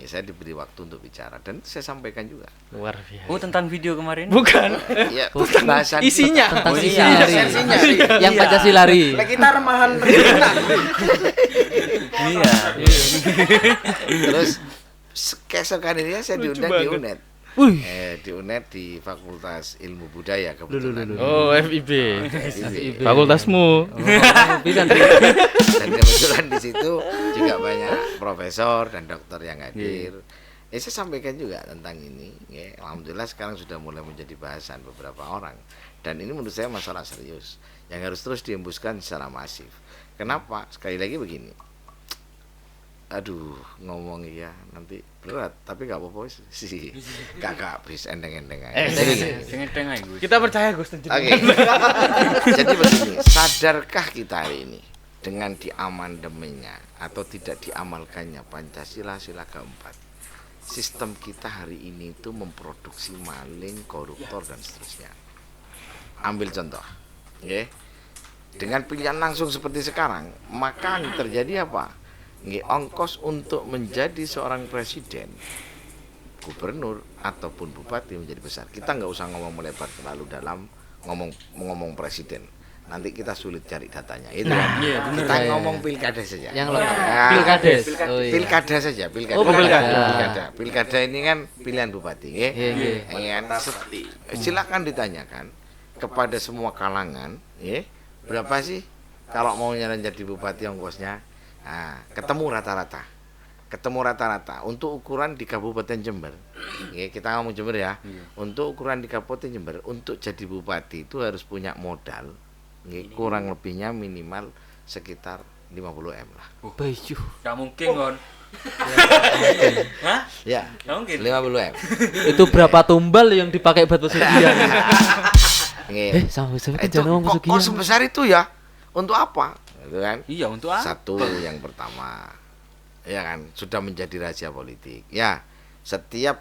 Saya diberi waktu untuk bicara dan saya sampaikan juga. Luar biasa. Oh, tentang video kemarin? Bukan. Ya, bahasan Isinya. Tentang Iya, isinya. sensinya. Yang Pancasilari. Lah kita remahan. Iya. Terus keesokan ini saya diundang di UNED. Di UNED di Fakultas Ilmu Budaya kebetulan. Oh, FIB. FIB. Fakultasmu. Bisa Dan kebetulan di situ juga banyak profesor dan dokter yang hadir. Saya sampaikan juga tentang ini. Alhamdulillah sekarang sudah mulai menjadi bahasan beberapa orang. Dan ini menurut saya masalah serius yang harus terus diembuskan secara masif. Kenapa? Sekali lagi begini. Aduh, ngomong ya nanti berat, tapi gak apa-apa sih. Gak habis endeng-endeng aja. Kita percaya Gus. Oke. Jadi begini, sadarkah kita hari ini dengan diamandemennya atau tidak diamalkannya Pancasila sila keempat, sistem kita hari ini itu memproduksi maling, koruptor dan seterusnya. Ambil contoh, ya. Dengan pilihan langsung seperti sekarang, maka yang terjadi apa? Ongkos untuk menjadi seorang presiden, gubernur ataupun bupati menjadi besar. Kita nggak usah ngomong melebar terlalu dalam ngomong presiden. Nanti kita sulit cari datanya. Itu kita ngomong pilkada saja. Yang lokal. Pilkades. Pilkada saja, pilkada. Oh, pilkada. Pilkada ini kan pilihan bupati, silakan ditanyakan kepada semua kalangan, berapa sih kalau mau nyalon jadi bupati ongkosnya? Nah, ketemu rata-rata untuk ukuran di Kabupaten Jember. Kita ngomong Jember ya. Untuk ukuran di Kabupaten Jember, untuk jadi bupati itu harus punya modal kurang lebihnya minimal sekitar 50 M lah. Bayu. Gak mungkin, Gon. Hah? Ya, Gak mungkin. 50 M. Itu berapa tumbal yang dipakai buat pesugihan? Sama itu kok sebesar itu ya? Untuk apa? Gitu kan? Iya, untuk apa? Satu yang pertama, ya kan, sudah menjadi rahasia politik. Ya, setiap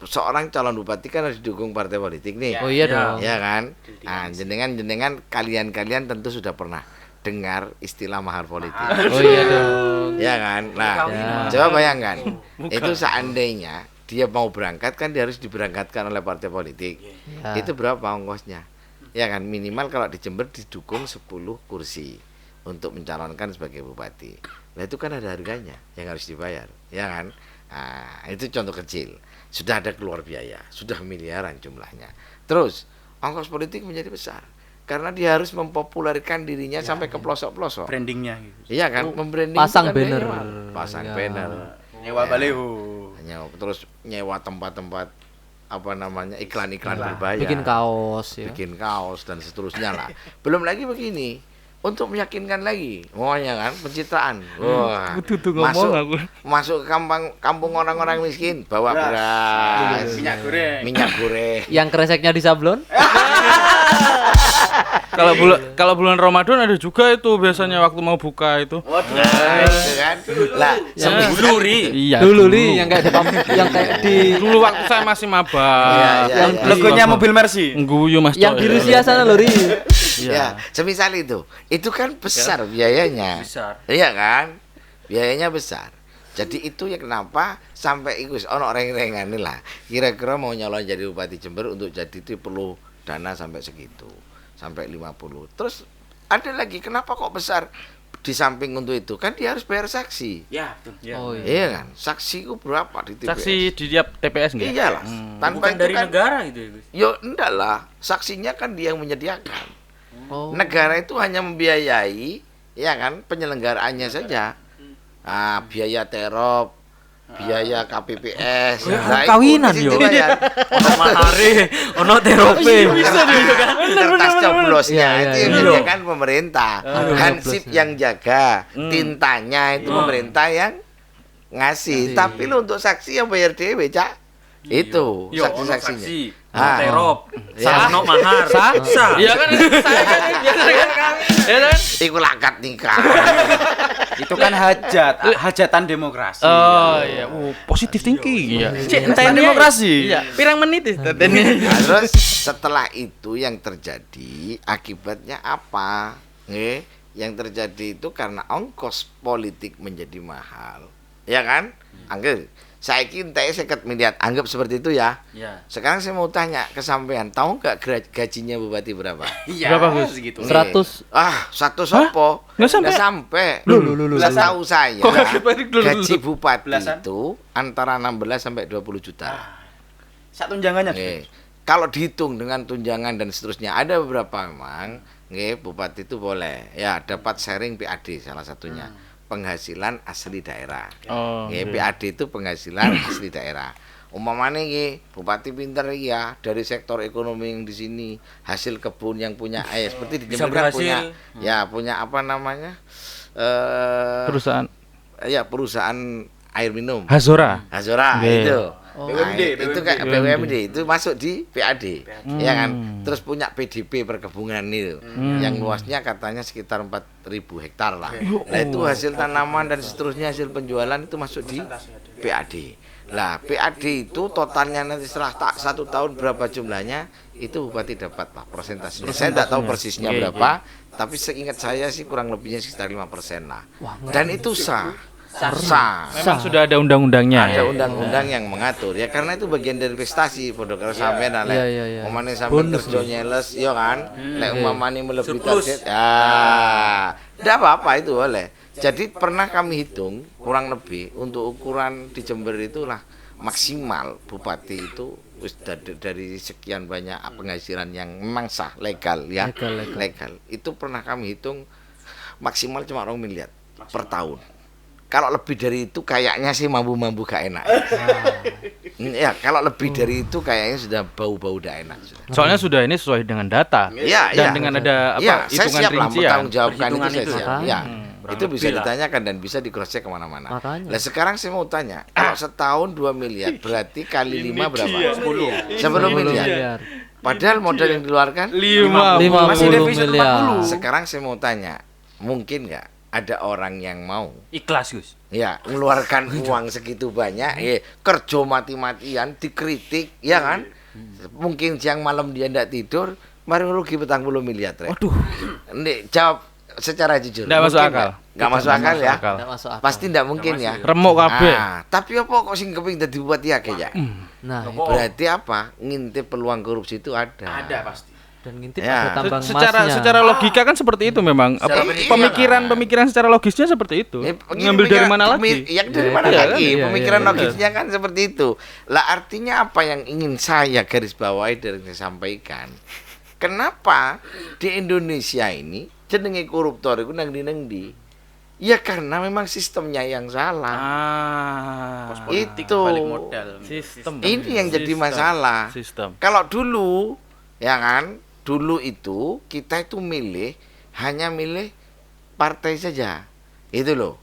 seorang calon bupati kan harus didukung partai politik nih. Oh iya dong. Ya kan? Nah, jenengan kalian tentu sudah pernah dengar istilah mahar politik. Oh iya dong. Ya kan? Nah, coba bayangkan. Itu seandainya dia mau berangkat kan dia harus diberangkatkan oleh partai politik. Itu berapa ongkosnya? Ya kan, minimal kalau di Jember didukung 10 kursi untuk mencalonkan sebagai bupati. Nah itu kan ada harganya yang harus dibayar, ya kan? Nah, itu contoh kecil. Sudah ada keluar biaya, sudah miliaran jumlahnya. Terus ongkos politik menjadi besar karena dia harus mempopulerkan dirinya sampai ke pelosok-pelosok. Brandingnya gitu. Iya kan, membranding Pasang kan banner. pasang banner, Nyewa baliho. terus nyewa tempat-tempat iklan-iklan berbayar. Bikin kaos ya. Bikin kaos dan seterusnya lah. Belum lagi begini, untuk meyakinkan lagi, pokoknya kan pencitraan. Wah, masuk ke kampung orang-orang miskin, bawa beras, minyak goreng. Yang kreseknya disablon? Kalau bulan Ramadan ada juga itu biasanya waktu mau buka itu. Nah, itu kan. Lah, Dulu ri. Iya. Dulu nih yang kayak yang kayak di Dulu waktu saya masih maba. Iya, Logonya mobil Mercy. Ngguyu Mas. yang di Rusia sana loh, Ri. Ya, semisal itu kan besar biayanya. Besar. Iya kan? Biayanya besar. Jadi itu ya kenapa sampai iku ono reng-rengane lah. Kira-kira mau nyalon jadi Bupati Jember untuk jadi itu perlu dana sampai segitu, sampai 50. Terus ada lagi kenapa kok besar? Di samping untuk itu kan dia harus bayar saksi. Ya, betul. Oh iya. Iya kan? Saksi itu berapa di TPS? Saksi di tiap TPS enggak? Iyalah. Tanpa Bukan itu dari kan negara gitu ya, Gus. yo enggak lah. Saksinya kan dia yang menyediakan. Oh. Negara itu hanya membiayai ya kan penyelenggaraannya saja. Biaya terop, biaya KPPS. Nah, itu kawinan, di situ yo. bayar. Ono mahare, ono terope. Kertas coblosnya Iya, itu iya, yang iya. menyediakan pemerintah. Hansip coblosnya. yang jaga, tintanya itu pemerintah yang ngasih. Tapi lu untuk saksi yang bayar dhewe, Cak. Itu Yo, ono saksi-saksinya. saksi, Ah. ono terop, Ya. ono mahar. Sah? Sah. Iya kan? Saya kan biasa kan? Ya kan? Iku lakat nikah. Itu kan hajatan demokrasi. Oh iya, positif thinking. Iya. Hajatan demokrasi. Iya. Pirang menit itu. Nah, terus setelah itu yang terjadi akibatnya apa? Yang terjadi itu karena ongkos politik menjadi mahal. Ya kan? Anggap saiki entek 50 miliar, anggap seperti itu ya. Ya. Sekarang saya mau tanya ke sampean, tahu nggak gajinya bupati berapa? Iya, Berapa, Gus? segitu. 100. Satu sopo? Nggak sampai? Nggak sampai. Setahu saya Kok kaget banget? gaji bupati Belasan? itu antara 16 sampai 20 juta. Sak tunjangannya. Nggih. Kalau dihitung dengan tunjangan dan seterusnya, ada beberapa memang, bupati itu boleh ya dapat sharing PAD salah satunya. Penghasilan asli daerah. Oh. PAD itu penghasilan asli daerah. Umpamane bupati pinter ya dari sektor ekonomi yang di sini, hasil kebun yang punya seperti di Bisa Jember kan berhasil. punya apa namanya? Perusahaan Perusahaan air minum. Hazora. Hazora Nggih. itu. BUMD, Itu kayak BUMD itu masuk di PAD. Ya kan? Terus punya PDP perkebunan itu. Yang luasnya katanya sekitar 4.000 hektar lah. Nah, itu hasil tanaman dan seterusnya hasil penjualan itu masuk di PAD. Lah, PAD itu totalnya nanti setelah 1 tahun berapa jumlahnya itu bupati dapat lah persentasenya. Saya tidak tahu persisnya berapa, tapi seingat saya sih kurang lebihnya sekitar 5% lah. Dan itu sah. Sah. Memang sudah ada undang-undangnya. Ada undang-undang yang mengatur ya karena itu bagian dari prestasi podo karo sampean lah. Iya. Umane sampean kerja nyeles ya kan. Nek umpamane melebihi Surplus. target ndak apa-apa itu boleh. Jadi pernah kami hitung kurang lebih untuk ukuran di Jember itulah maksimal bupati itu wis dari sekian banyak penghasilan yang memang sah legal ya. Legal. Itu pernah kami hitung maksimal cuma 2 miliar per tahun. Kalau lebih dari itu kayaknya sih mampu-mampu gak enak. Ya, kalau lebih dari itu kayaknya sudah bau-bau gak enak sudah. Soalnya sudah ini sesuai dengan data. Iya, Dan iya. dengan ada Ya, saya hitungan siap lah rincian. bertanggung jawabkan itu Perhitungan saya itu siap. ya. Ya, itu bisa lebih lah. ditanyakan dan bisa di cross check kemana-mana. Makanya. Nah sekarang saya mau tanya, kalau setahun 2 miliar berarti kali 5 berapa? 10 miliar. Padahal modal yang dikeluarkan 50. Masih 50 defisit miliar. Sekarang saya mau tanya, mungkin nggak ada orang yang mau Ikhlas, Gus. ya mengeluarkan uang segitu banyak, kerja mati-matian, dikritik, ya kan? Mungkin siang malam dia ndak tidur, mari rugi 40 miliar. Waduh. Nih jawab secara jujur. Ndak masuk Mungkin akal. Nggak masuk akal ya. Nggak masuk akal. Pasti ndak mungkin ya. Remuk kabeh. Tapi apa kok sing keping dadi bupati akeh ya? Nah, Berarti apa? Ngintip peluang korupsi itu ada. Ada pasti. dan ngintip Ya. ada tambang Secara emasnya. secara logika kan seperti itu memang. Pemikiran secara logisnya seperti itu. Ngambil dari mana lagi? Ya dari mana Iya, lagi? iya, Pemikiran iya, logisnya kan seperti itu. Lah artinya apa yang ingin saya garis bawahi dan saya sampaikan? Kenapa di Indonesia ini jenenge koruptor itu nang di? Ya karena memang sistemnya yang salah. Politik Itu. balik modal. Sistem. Ini yang jadi masalah. Sistem. Kalau dulu, ya kan, dulu itu kita itu hanya milih partai saja, itu loh.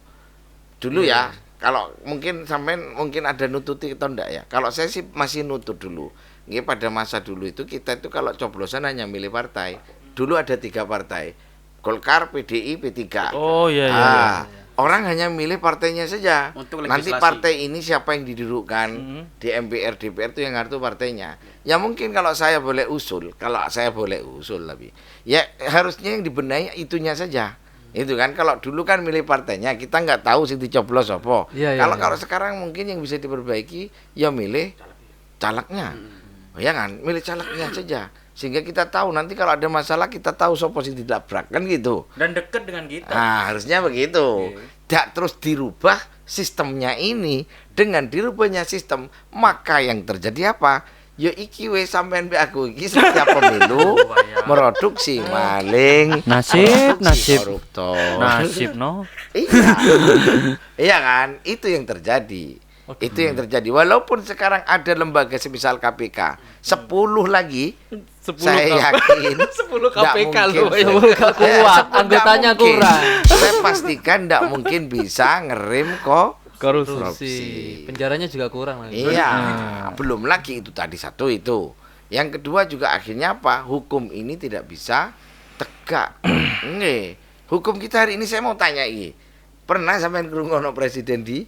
Dulu ya, kalau mungkin sampean mungkin ada nututi atau enggak ya. Kalau saya sih masih nutut dulu. Nggih, pada masa dulu itu kita itu kalau coblosan hanya milih partai. Dulu ada 3 partai, Golkar, PDI, P3. Oh iya iya. Ah, Orang hanya milih partainya saja. Untuk Nanti legislasi. partai ini siapa yang didudukkan di MPR, DPR itu yang ngatur partainya. Ya mungkin kalau saya boleh usul, tapi ya harusnya yang dibenahi itunya saja. Itu kan kalau dulu kan milih partainya kita nggak tahu sing dicoblos apa. Iya, iya, Kalau iya. kalau sekarang mungkin yang bisa diperbaiki ya milih calegnya. Ya kan, milih calegnya saja. Sehingga kita tahu nanti kalau ada masalah kita tahu sopo sing dilabrak kan gitu. Dan deket dengan kita. Nah, harusnya begitu. Tidak terus dirubah sistemnya ini. Dengan dirubahnya sistem, maka yang terjadi apa? Ya iki wis sampean mbek aku iki setiap pemilu meroduksi maling, Nasib, meroduksi nasib. koruptor. Nasib no. Iya. Iya kan? Itu yang terjadi. Itu yang terjadi. Walaupun sekarang ada lembaga semisal KPK, 10 lagi 10 saya yakin 10 nggak KPK mungkin. loh, ya. 10 nggak kuat, Nggak anggotanya mungkin. kurang. Saya pastikan tidak mungkin bisa ngerim kok Korupsi. korupsi. Penjaranya juga kurang lagi. Iya, belum lagi itu tadi satu itu. Yang kedua juga akhirnya apa? Hukum ini tidak bisa tegak. Nggih. Hukum kita hari ini saya mau tanya ini. Pernah sampean krungono presiden di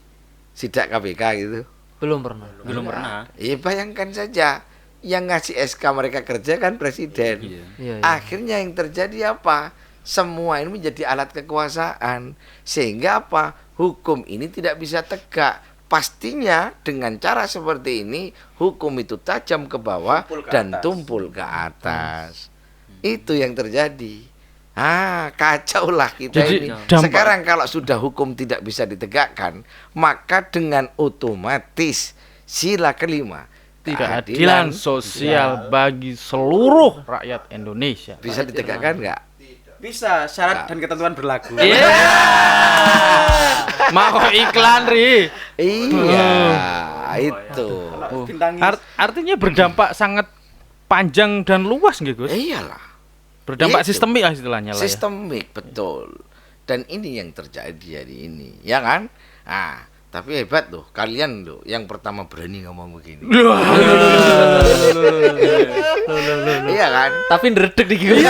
sidak KPK gitu? Belum pernah. Belum pernah. Bayangkan saja yang ngasih SK mereka kerja kan presiden. Iya, iya. Akhirnya yang terjadi apa? Semua ini menjadi alat kekuasaan. Sehingga apa? Hukum ini tidak bisa tegak. Pastinya dengan cara seperti ini hukum itu tajam ke bawah dan tumpul ke atas. Itu yang terjadi. Kacau lah kita Jadi, ini. dampak- Sekarang kalau sudah hukum tidak bisa ditegakkan, maka dengan otomatis sila kelima Keadilan sosial bagi seluruh rakyat Indonesia. bisa ditegakkan nggak? Bisa, syarat dan ketentuan berlaku. Mau iklan ri. Iya, itu. Artinya berdampak sangat panjang dan luas nggih, Gus. Iyalah, Berdampak Itu. sistemik lah istilahnya lah ya. sistemik betul. Dan ini yang terjadi hari ini, ya kan? Tapi hebat tuh, kalian tuh yang pertama berani ngomong begini. Iya kan? Tapi ndredeg di gini.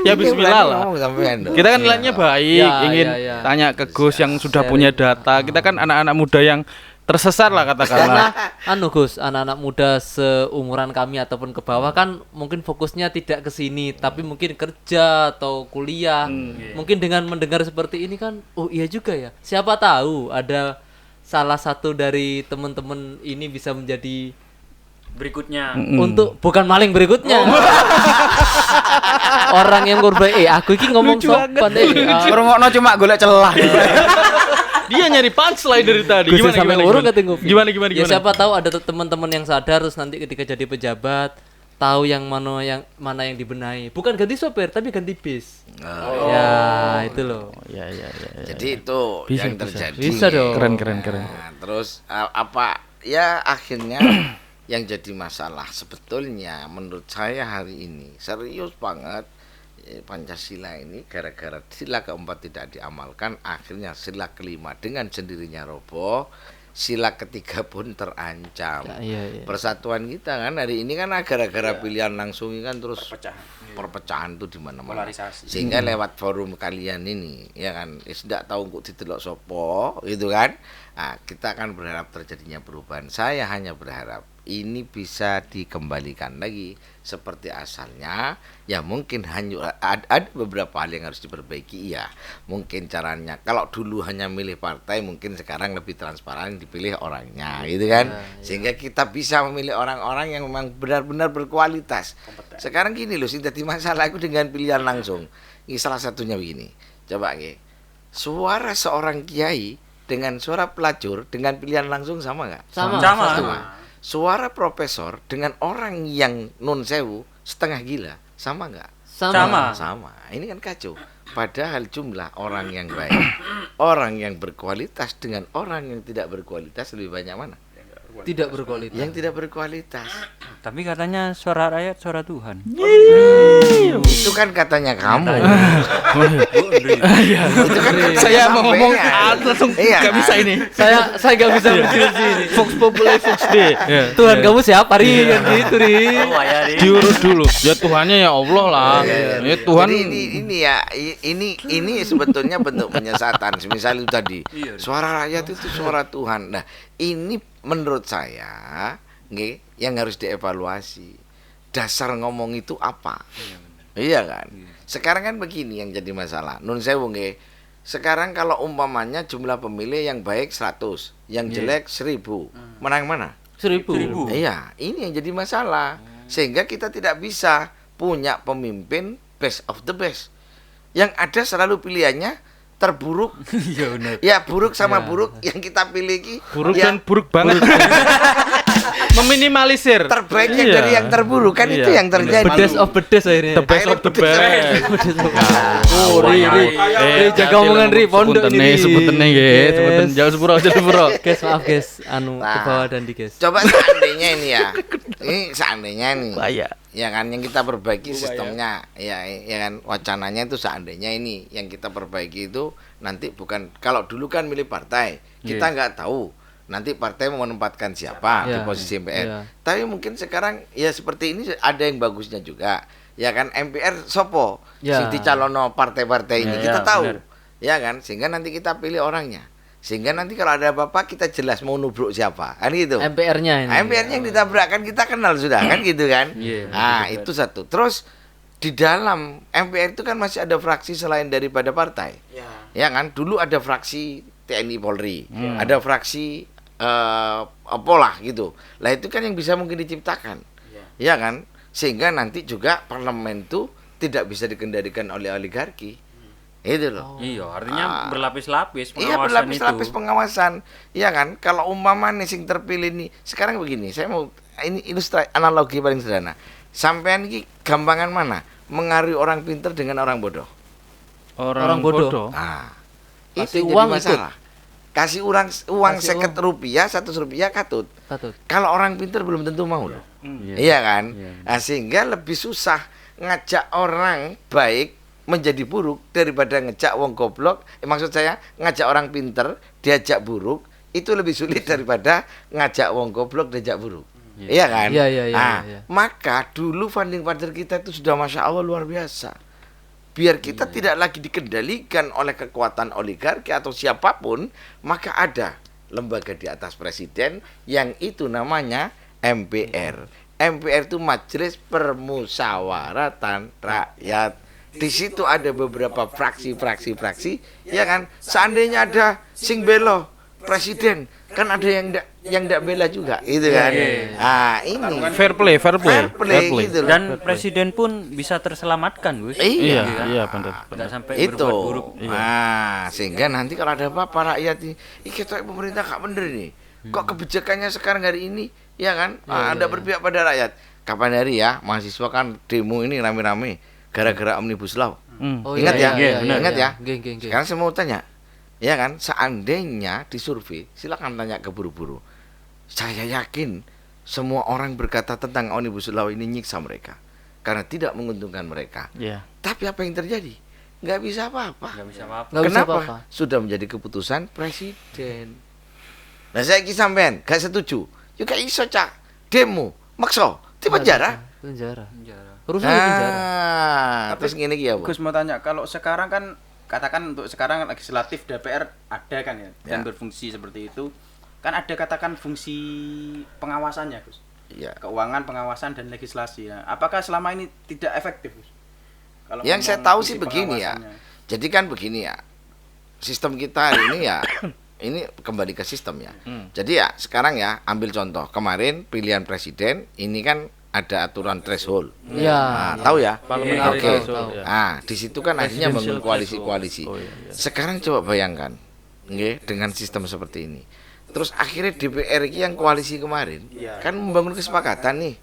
Ya bismillah lah. Ngomong sampean tuh. Kita kan nilainya baik, Ya, ingin ya, ya. tanya ke Gus yang sudah punya data. Kita kan anak-anak muda yang tersesat lah Karena katakanlah. Gus, anak-anak muda seumuran kami ataupun ke bawah kan mungkin fokusnya tidak ke sini, tapi mungkin kerja atau kuliah. Mungkin dengan mendengar seperti ini kan, oh iya juga ya. Siapa tahu ada salah satu dari teman-teman ini bisa menjadi Berikutnya. untuk bukan maling berikutnya. Orang yang korban aku iki ngomong sopan Ngrungokno cuma golek celah. Dia nyari punchline dari tadi. Gus sampai urung kata ngopi. Gimana? Ya siapa tahu ada teman-teman yang sadar terus nanti ketika jadi pejabat tahu yang mana yang dibenahi. Bukan ganti sopir tapi ganti bis. Ya, itu loh. Ya. Jadi itu Bisa, yang bisa. terjadi. Bisa dong. Keren. Terus apa ya akhirnya yang jadi masalah sebetulnya menurut saya hari ini serius banget Pancasila ini gara-gara sila keempat tidak diamalkan akhirnya sila kelima dengan sendirinya roboh, sila ketiga pun terancam. Iya. Persatuan kita kan hari ini kan gara-gara pilihan langsung ini kan terus perpecahan tuh di mana-mana. Polarisasi. Sehingga lewat forum kalian ini ya kan tidak tahu kok didelok sopo gitu kan. Kita akan berharap terjadinya perubahan. Saya hanya berharap ini bisa dikembalikan lagi seperti asalnya. Ya mungkin hanya ada beberapa hal yang harus diperbaiki ya. Mungkin caranya kalau dulu hanya milih partai mungkin sekarang lebih transparan dipilih orangnya gitu kan. Sehingga kita bisa memilih orang-orang yang memang benar-benar berkualitas. Sekarang gini loh sing dadi masalah itu dengan pilihan langsung. Ini salah satunya begini. Coba nggih. Suara seorang kiai dengan suara pelacur dengan pilihan langsung sama nggak? Sama. Suara profesor dengan orang yang non sewu setengah gila sama nggak? Sama. Ini kan kacau. Padahal jumlah orang yang baik, orang yang berkualitas dengan orang yang tidak berkualitas lebih banyak mana? Tidak berkualitas. yang tidak berkualitas. Tapi katanya suara rakyat suara Tuhan. Itu kan katanya kamu. Iya. Itu kan katanya Saya mau ngomong sampean. langsung Iya nggak kan? bisa ini. Saya nggak bisa berdiskusi ini. Fox Populi Fox D. Ya. Tuhan kamu siapa Ri? Kan gitu Ri. Diurus dulu. Ya Tuhannya ya Allah lah. Ya Tuhan. Jadi ini ya ini sebetulnya bentuk penyesatan. Misal itu tadi suara rakyat itu suara Tuhan. Nah ini menurut saya, nggih, yang harus dievaluasi. Dasar ngomong itu apa? Iya kan. Sekarang kan begini yang jadi masalah. Nun sewu nggih. Sekarang kalau umpamanya jumlah pemilih yang baik 100, yang jelek 1000, menang mana? 1000. Iya, ini yang jadi masalah. Sehingga kita tidak bisa punya pemimpin best of the best. Yang ada selalu pilihannya terburuk. Iya benar. Ya buruk sama buruk yang kita pilih ki Buruk ya, dan buruk banget. Meminimalisir. terbaiknya Iya. dari yang terburuk kan Iya. itu yang terjadi. Bedes of bedes akhirnya. The best of the best. Oh, Ri. Jaga omongan Ri, pondok ini. Sebutannya nggih, sebutan jauh sepuro aja sepuro. Guys, maaf guys, anu ke Nah. bawah dan di guys. Coba seandainya ini ya. Ini seandainya nih. Bahaya. Ya kan yang kita perbaiki sistemnya. Ya kan wacananya itu seandainya ini yang kita perbaiki itu nanti bukan kalau dulu kan milih partai. Kita nggak tahu nanti partai mau menempatkan siapa di Iya. posisi MPR. Iya. Tapi mungkin sekarang ya seperti ini ada yang bagusnya juga. Ya kan MPR sopo Ya. sing dicalono partai-partai ini Ya, kita ya, tahu. benar. Ya kan sehingga nanti kita pilih orangnya. Sehingga nanti kalau ada apa-apa kita jelas mau nubruk siapa. Kan gitu. MPR-nya ini. MPR-nya yang ditabrak kan kita kenal sudah kan gitu kan. Iya, Nah, itu satu. Terus di dalam MPR itu kan masih ada fraksi selain daripada partai. Ya kan? Dulu ada fraksi TNI Polri, ada fraksi apalah gitu. Lah itu kan yang bisa mungkin diciptakan. Ya kan? Sehingga nanti juga parlemen itu tidak bisa dikendalikan oleh oligarki. Itu loh. Iya, artinya berlapis-lapis Iya pengawasan berlapis-lapis itu. pengawasan. Iya kan? Kalau umpama nih sing terpilih nih, sekarang begini, saya mau ini ilustrasi analogi paling sederhana. Sampean ini gampangan mana? Mengaruhi orang pinter dengan orang bodoh. Orang bodoh. Nah, Kasih itu uang jadi masalah. Kasih uang Kasih 50 rupiah, 100 rupiah katut. Katut. Kalau orang pinter belum tentu mau loh. Iya. Iya kan? Iya. Nah, sehingga lebih susah ngajak orang baik menjadi buruk daripada ngejak wong goblok. Maksud saya ngajak orang pinter diajak buruk itu lebih sulit daripada ngajak wong goblok diajak buruk. Iya kan? Iya, iya, iya, Nah, iya. maka dulu funding father kita itu sudah masya Allah luar biasa. Biar kita tidak lagi dikendalikan oleh kekuatan oligarki atau siapapun, maka ada lembaga di atas presiden yang itu namanya MPR. MPR itu Majelis Permusyawaratan Rakyat. Di situ ada beberapa fraksi, ya kan? Seandainya ada sing belo presiden, kan ada yang ndak bela juga, gitu kan? Ah, ini Fair play. fair play gitu loh. Dan presiden pun bisa terselamatkan, Gus. Iya, kan? iya benar. Nggak sampai Itu. berbuat buruk. Nah, sehingga nanti kalau ada apa-apa rakyat ini, kita pemerintah gak bener nih. Kok kebijakannya sekarang hari ini, ya kan? Anda berpihak pada rakyat. Kapan hari ya, mahasiswa kan demo ini rame-rame gara-gara Omnibus Law. Oh, Ingat iya, ya? iya, iya, Ingat iya. ya? Nggih. Sekarang saya mau tanya, ya kan? Seandainya disurvei, silakan tanya ke buru-buru. Saya yakin semua orang berkata tentang Omnibus Law ini nyiksa mereka karena tidak menguntungkan mereka. Iya. Tapi apa yang terjadi? Nggak bisa apa-apa. Nggak bisa apa-apa. Nggak bisa Kenapa? apa-apa. Sudah menjadi keputusan presiden. Nah saya ki sampean gak setuju. Yuk gak iso cak demo, makso di penjara. Penjara. Penjara. Urusan di penjara. Terus gini ki ya, Bu. Gus mau tanya, kalau sekarang kan katakan untuk sekarang legislatif DPR ada kan ya, dan Ya. berfungsi seperti itu, kan ada katakan fungsi pengawasannya, Gus. Iya. Keuangan, pengawasan dan legislasi. Nah, apakah selama ini tidak efektif, Gus? Kalau Yang saya ngomong tahu fungsi sih begini ya. pengawasannya. Jadi kan begini ya. Sistem kita hari ini ya ini kembali ke sistem ya. Jadi ya sekarang ya ambil contoh kemarin pilihan presiden ini kan ada aturan threshold. Iya. Nah, tahu ya? Parliamentary Oke. threshold, ya. Nah, di situ kan akhirnya Presidential membangun koalisi-koalisi. threshold. Oh, iya, iya. Sekarang coba bayangkan, nggih, dengan sistem seperti ini. Terus akhirnya DPR ini yang koalisi kemarin kan membangun kesepakatan nih.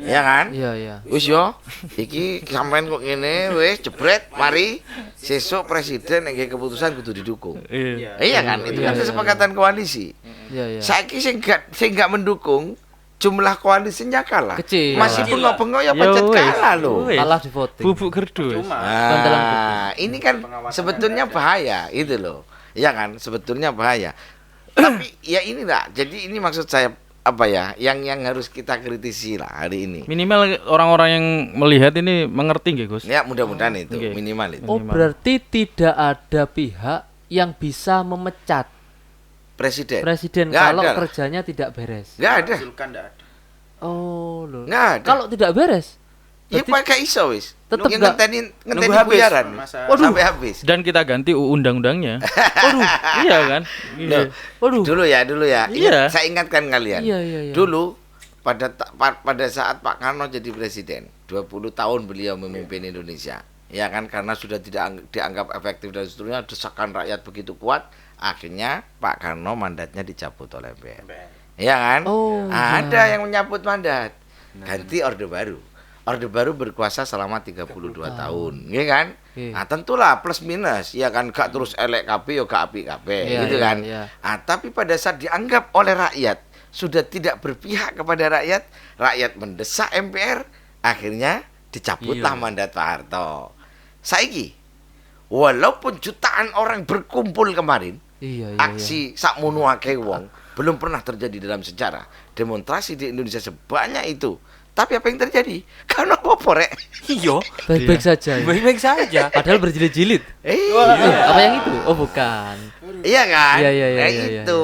Ya kan? Iya, iya. Wis yo, iki sampean kok ngene wis jebret, mari sesuk presiden nek nggih keputusan kudu didukung. Iya. Iya kan? Itu kan Iya, kesepakatan koalisi. Iya, iya. Saiki sing gak mendukung jumlah koalisinya kalah. Kecil. Masih bengok-bengok ya Yo, pancet wis. kalah loh. Wis. Kalah di voting. Bubuk gerdu. Bantalan Nah, ini kan sebetulnya bahaya itu loh. Iya kan? Sebetulnya bahaya. Tapi ya ini lah. Jadi ini maksud saya apa ya? Yang harus kita kritisi lah hari ini. Minimal orang-orang yang melihat ini mengerti nggih, Gus. Ya mudah-mudahan itu Oke. minimal itu. Oh, berarti tidak ada pihak yang bisa memecat Presiden. presiden Nggak kalau ada. kerjanya tidak beres. Nggak ada. Usulkan nggak ada. Oh, loh. Nggak ada. Kalau tidak beres, Ya pakai iso wis. Tetep Yang nggak- ngenteni habis bayaran. masa- Sampai habis. Dan kita ganti undang-undangnya. Waduh, iya kan? Loh, waduh. dulu ya. Iya. Saya ingatkan kalian. Iya, iya, iya. Dulu pada saat Pak Karno jadi presiden, 20 tahun beliau memimpin Indonesia. Ya kan, karena sudah tidak dianggap efektif dan seterusnya, desakan rakyat begitu kuat, akhirnya Pak Karno mandatnya dicabut oleh MPR. Ya kan? Oh, Ada yang menyabut mandat. Ganti Orde Baru. Orde Baru berkuasa selama 32 tahun, ya kan? Iya. Nah, tentulah plus minus, ya kan, gak terus elek KP yo gak apik KP, Iya, gitu iya, kan. iya. Ah, tapi pada saat dianggap oleh rakyat sudah tidak berpihak kepada rakyat, rakyat mendesak MPR, akhirnya dicabutlah Iya. mandat Pak Harto. Saiki, walaupun jutaan orang berkumpul kemarin, Iya, iya, aksi sakmono akeh wong belum pernah terjadi dalam sejarah. Demonstrasi di Indonesia sebanyak itu. Tapi apa yang terjadi? Karena apa rek? Iya, Baik-baik saja. Ya. baik-baik saja. Padahal berjilid-jilid. Apa yang itu? Oh, bukan. Iya kan? Iya, iya, iya, Nah, iya, iya. itu.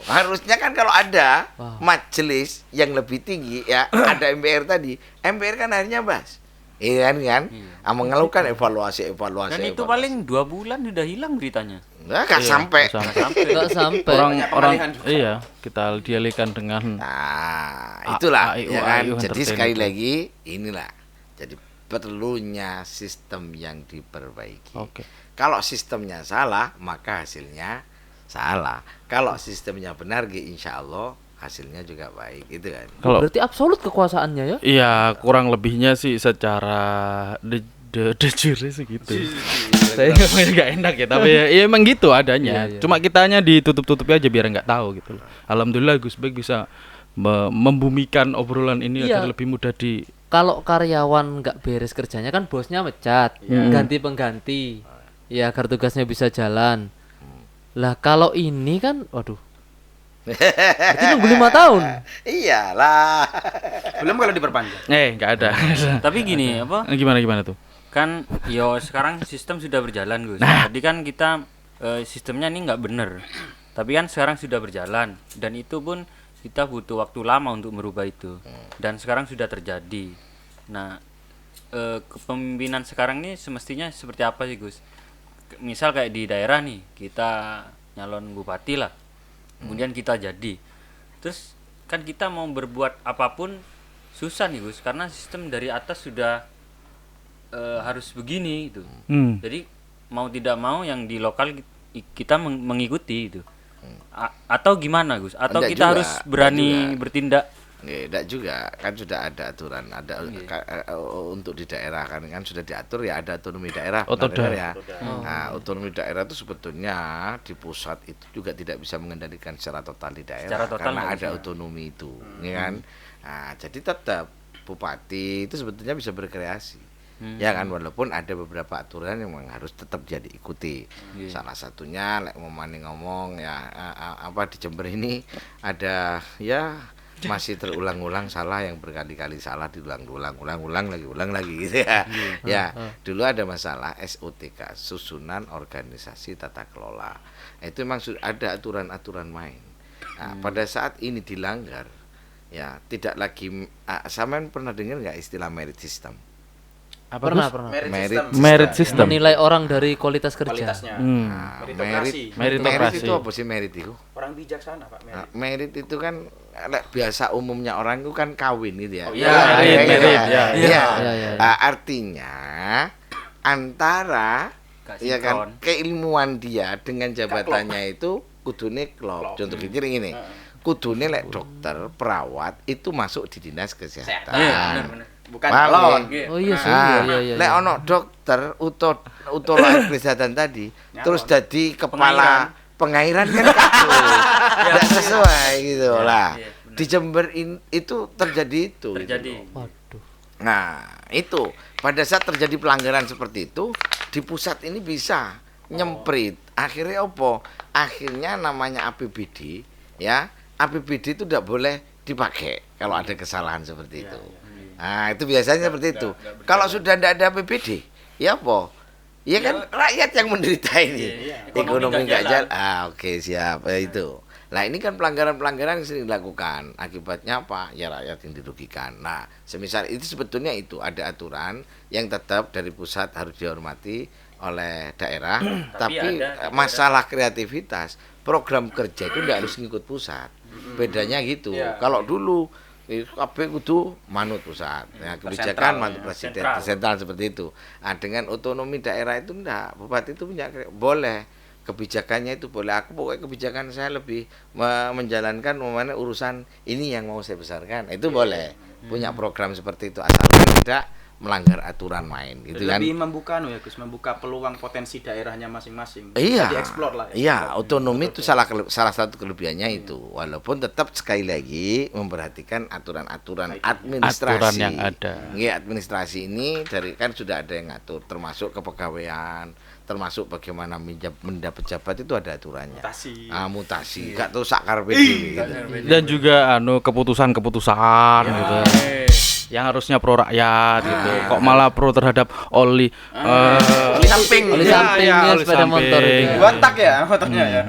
Harusnya kan kalau ada Wah. majelis yang lebih tinggi ya, ada MPR tadi. MPR kan akhirnya bahas. Iya kan? Mengeluhkan evaluasi. Dan itu paling 2 bulan sudah hilang beritanya. Nah, gak sampai. Enggak sampai. Orang iya, kita dialihkan dengan Nah, itulah AIU, ya kan. AIU Jadi entertain sekali itu. lagi inilah. Jadi perlunya sistem yang diperbaiki. Oke. Kalau sistemnya salah, maka hasilnya salah. Kalau sistemnya benar, insya Allah hasilnya juga baik, gitu kan. Kalau Berarti absolut kekuasaannya ya? iya, kurang lebihnya sih secara de jure sih gitu. Saya nggak enak ya, tapi ya emang gitu adanya. Iya, iya. Cuma kitanya ditutup-tutupi aja biar nggak tahu gitu loh. Alhamdulillah Gus Bek bisa membumikan obrolan ini Iya. agar lebih mudah di Kalau karyawan nggak beres kerjanya kan bosnya mecat, ganti pengganti, ya agar tugasnya bisa jalan. Lah kalau ini kan, waduh, berarti nunggu 5 tahun. Iyalah. Belum kalau diperpanjang. nggak ada. Tapi gini, apa? Gimana tuh? Kan yo sekarang sistem sudah berjalan, Gus. Tadi kan kita sistemnya ini nggak bener. Tapi kan sekarang sudah berjalan dan itu pun kita butuh waktu lama untuk merubah itu. Dan sekarang sudah terjadi. Nah, kepemimpinan sekarang ini semestinya seperti apa sih, Gus? Misal kayak di daerah nih, kita nyalon bupati lah. Kemudian kita jadi. Terus kan kita mau berbuat apapun susah nih, Gus, karena sistem dari atas sudah harus begini itu. Jadi mau tidak mau yang di lokal kita mengikuti itu. Atau gimana, Gus? Atau Enggak kita juga, harus berani enggak juga. bertindak? Enggak juga, kan sudah ada aturan, ada untuk di daerah kan sudah diatur ya, ada otonomi daerah. Otoda. benar ya. Nah, otonomi daerah itu sebetulnya di pusat itu juga tidak bisa mengendalikan secara total di daerah Secara total karena nggak ada bisa. otonomi itu, ya kan? Nah, jadi tetap bupati itu sebetulnya bisa berkreasi. Ya kan, walaupun ada beberapa aturan yang memang harus tetap jadi ikuti. Salah satunya lek mau maning ngomong ya apa di Jember ini ada ya masih terulang-ulang salah yang berkali-kali salah diulang-ulang lagi gitu ya. Ya, dulu ada masalah SOTK, susunan organisasi tata kelola. Itu memang ada aturan-aturan main. Nah, pada saat ini dilanggar ya tidak lagi sampean pernah dengar nggak istilah merit system? Apa Pernah, Gus? pernah. Merit system. Menilai orang dari kualitas kerja. Kualitasnya. Nah, Meritokrasi. merit Meritokrasi. itu apa sih merit itu? Orang bijaksana, Pak. Nah, merit itu kan biasa umumnya orang itu kan kawin gitu ya. Oh, iya, merit, ya. Iya, iya. Artinya antara Gak ya kan sinkron. keilmuan dia dengan jabatannya itu kudune klop. Contoh kecil ini. kudune lek dokter, perawat itu masuk di dinas kesehatan. Bukan Paham, calon. nggih? Oh iya sih, Ah, iya. lek ono dokter utola kesehatan tadi terus jadi kepala pengairan kan kacau. Tidak sesuai gitu lah. Di Jember itu terjadi itu. Terjadi. Gitu. Waduh. Nah, itu pada saat terjadi pelanggaran seperti itu di pusat ini bisa nyemprit. Akhirnya apa? Akhirnya namanya APBD ya. APBD itu tidak boleh dipakai kalau ada kesalahan seperti itu. Nah, itu biasanya seperti itu. Kalau sudah tidak ada APBD, ya apa? Ya kan rakyat yang menderita ini. Ekonomi nggak jalan. Oke, siap. Itu. Nah, ini kan pelanggaran-pelanggaran yang sering dilakukan. Akibatnya apa? Ya rakyat yang dirugikan. Nah, semisal itu sebetulnya itu ada aturan yang tetap dari pusat harus dihormati oleh daerah, tapi masalah kreativitas, program kerja itu tidak harus ngikut pusat. Bedanya gitu. Kalau dulu kabeh kudu manut pusat. Nah, kebijakan manut presiden, sentral seperti itu. Nah, dengan otonomi daerah itu enggak, bupati itu punya boleh kebijakannya itu boleh. Aku pokoknya kebijakan saya lebih menjalankan urusan ini yang mau saya besarkan. Itu boleh. Punya program seperti itu asalkan tidak melanggar aturan main gitu kan. Lebih membuka ya Gus, membuka peluang potensi daerahnya masing-masing. Iya. Bisa dieksplor lah. Iya, otonomi itu salah satu kelebihannya itu. Walaupun tetap sekali lagi memperhatikan aturan-aturan administrasi. Aturan yang ada. Iya, administrasi ini dari kan sudah ada yang ngatur, termasuk kepegawaian, termasuk bagaimana mendapat jabat itu ada aturannya. Mutasi. Gak tahu sakar PD gitu. Dan juga keputusan-keputusan gitu. Yang harusnya pro rakyat gitu. Kok malah pro terhadap oli samping. Oli Iya, sampingnya oli sepeda motor samping. itu. Botak ya motornya ya.